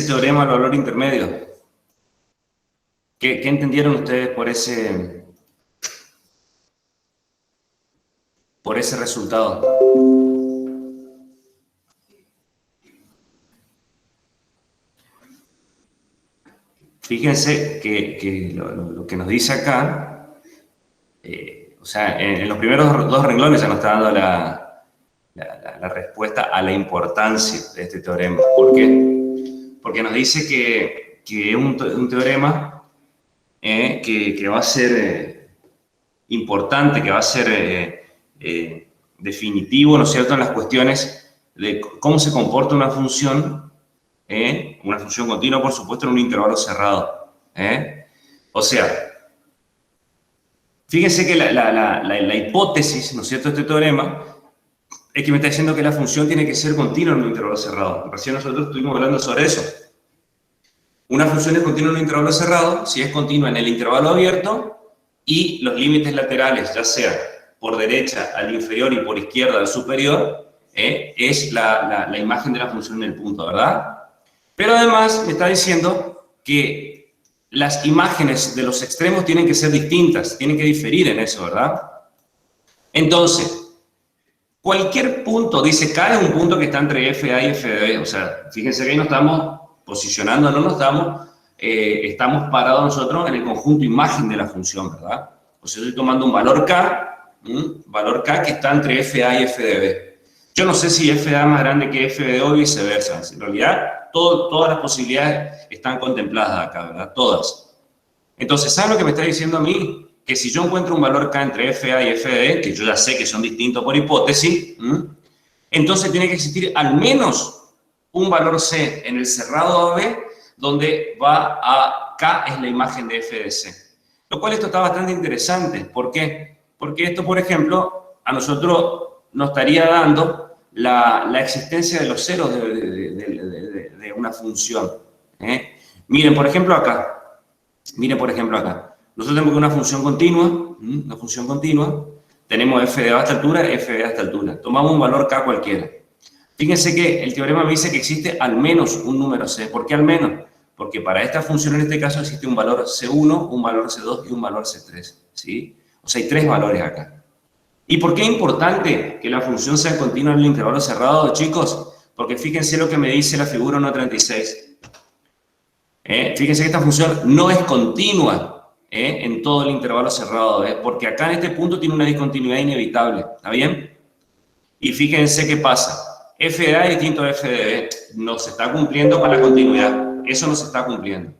teorema del valor intermedio? ¿Qué entendieron ustedes por ese resultado? Fíjense que lo que nos dice acá, o sea, en los primeros dos renglones ya nos está dando la respuesta a la importancia de este teorema. ¿Por qué? Porque nos dice que es un teorema que va a ser importante, que va a ser definitivo, ¿no es cierto?, en las cuestiones de cómo se comporta una función continua, por supuesto, en un intervalo cerrado. O sea, fíjense que la hipótesis, ¿no es cierto?, de este teorema es que me está diciendo que la función tiene que ser continua en un intervalo cerrado. Recién nosotros estuvimos hablando sobre eso. Una función es continua en un intervalo cerrado si es continua en el intervalo abierto y los límites laterales, ya sea por derecha al inferior y por izquierda al superior, es la imagen de la función en el punto, ¿verdad? Pero además me está diciendo que las imágenes de los extremos tienen que ser distintas, tienen que diferir en eso, ¿verdad? Entonces, cualquier punto, dice, K es un punto que está entre FA y FB, o sea, fíjense que ahí no estamos posicionando, estamos parados nosotros en el conjunto imagen de la función, ¿verdad? O sea, estoy tomando un valor K que está entre FA y FDB. Yo no sé si FA es más grande que FDO y viceversa. En realidad, todas las posibilidades están contempladas acá, ¿verdad? Todas. Entonces, ¿saben lo que me está diciendo a mí? Que si yo encuentro un valor K entre FA y FD, que yo ya sé que son distintos por hipótesis, entonces tiene que existir al menos un valor C en el cerrado AB, donde va a K es la imagen de F de C. Lo cual esto está bastante interesante. ¿Por qué? Porque esto, por ejemplo, a nosotros nos estaría dando la existencia de los ceros de una función. Miren, por ejemplo, acá. Nosotros tenemos una función continua, tenemos f de A hasta altura, f de A hasta altura. Tomamos un valor K cualquiera. Fíjense que el teorema me dice que existe al menos un número C. ¿Por qué al menos? Porque para esta función en este caso existe un valor C1, un valor C2 y un valor C3. ¿Sí? O sea, hay 3 valores acá. ¿Y por qué es importante que la función sea continua en el intervalo cerrado, chicos? Porque fíjense lo que me dice la figura 1.36. Fíjense que esta función no es continua en todo el intervalo cerrado, porque acá en este punto tiene una discontinuidad inevitable, ¿está bien? Y fíjense qué pasa. F de A es distinto a F de B. No se está cumpliendo con la continuidad. Eso no se está cumpliendo.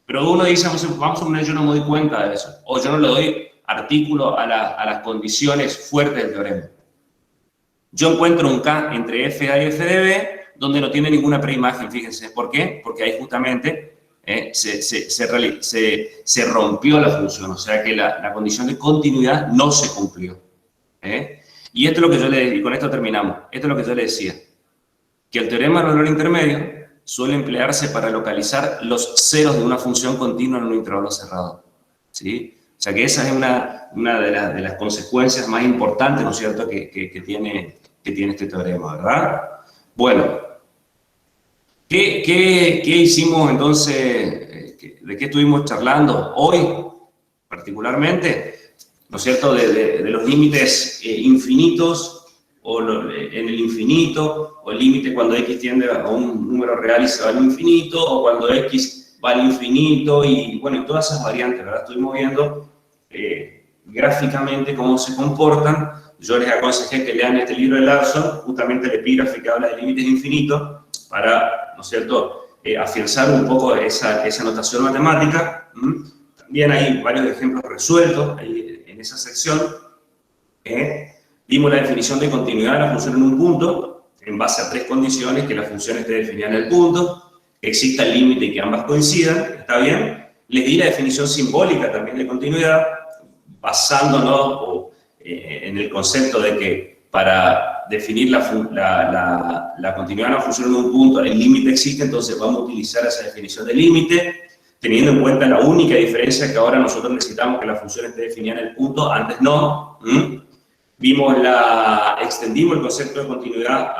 Pero uno dice, vamos a poner, yo no me doy cuenta de eso. O yo no le doy artículo a las condiciones fuertes del teorema. Yo encuentro un K entre F de A y F de B donde no tiene ninguna preimagen, fíjense. ¿Por qué? Porque ahí justamente se rompió la función, o sea que la condición de continuidad no se cumplió. Y esto es lo que yo le, y con esto terminamos, esto es lo que yo le decía, que el teorema del valor intermedio suele emplearse para localizar los ceros de una función continua en un intervalo cerrado. ¿Sí? O sea que esa es una de las consecuencias más importantes, ¿no es cierto?, que tiene este teorema, ¿verdad? Bueno, ¿qué hicimos entonces? ¿De qué estuvimos charlando hoy, particularmente? ¿No es cierto? De los límites infinitos, o en el infinito, o el límite cuando x tiende a un número real y se va al infinito, o cuando x va al infinito, y bueno, y todas esas variantes, ¿verdad? Estuvimos viendo gráficamente cómo se comportan. Yo les aconsejé que lean este libro de Larson, justamente el epígrafe que habla de límites infinitos, para, ¿no es cierto?, afianzar un poco esa notación matemática. También hay varios ejemplos resueltos ahí en esa sección. Dimos la definición de continuidad de la función en un punto, en base a 3 condiciones: que la función esté definida en el punto, que exista el límite y que ambas coincidan, ¿está bien? Les di la definición simbólica también de continuidad, basándonos en el concepto de que para definir la continuidad de una función en un punto, el límite existe, entonces vamos a utilizar esa definición de límite, teniendo en cuenta la única diferencia que ahora nosotros necesitamos que la función esté definida en el punto, antes no. extendimos el concepto de continuidad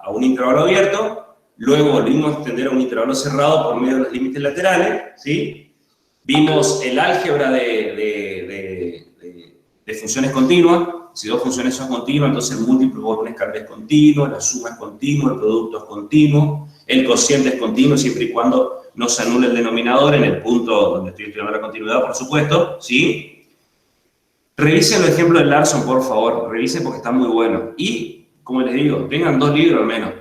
a un intervalo abierto, luego volvimos a extender a un intervalo cerrado por medio de los límites laterales, ¿sí? Vimos el álgebra de funciones continuas. Si dos funciones son continuas, entonces el múltiplo por una escala es continuo, la suma es continua, el producto es continuo, el cociente es continuo siempre y cuando no se anule el denominador en el punto donde estoy estudiando la continuidad, por supuesto, ¿sí? Revisen el ejemplo de Larson, por favor, revisen porque está muy bueno. Y, como les digo, tengan 2 libros al menos,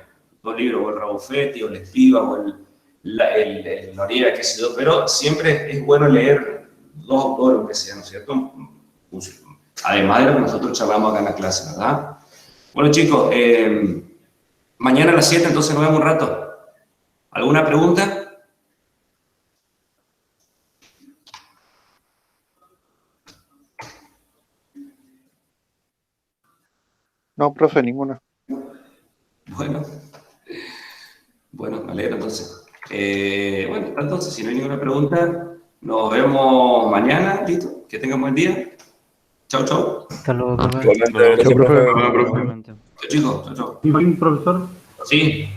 2 libros, o el Rabuffetti, o el Espiva, o el Noriega, qué sé yo, pero siempre es bueno leer 2 autores, aunque sea, ¿no es cierto? Además de lo que nosotros charlamos acá en la clase, ¿verdad? Bueno, chicos, mañana a las 7, entonces nos vemos un rato. ¿Alguna pregunta? No, profe, ninguna. Bueno, me alegro entonces. Bueno, entonces, si no hay ninguna pregunta, nos vemos mañana, ¿listo? Que tengan buen día. Chau, chau. Hasta luego, profe. Igualmente. Chao, profe. Igualmente. Chau, chicos. Chau, chau. ¿Y un profesor? Sí.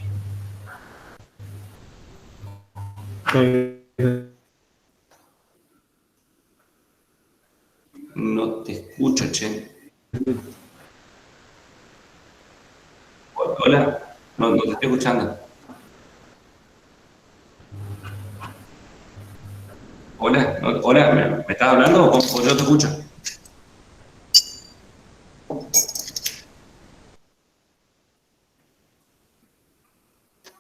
No te escucho, che. Hola. No te estoy escuchando. Hola, ¿me estás hablando o yo te escucho?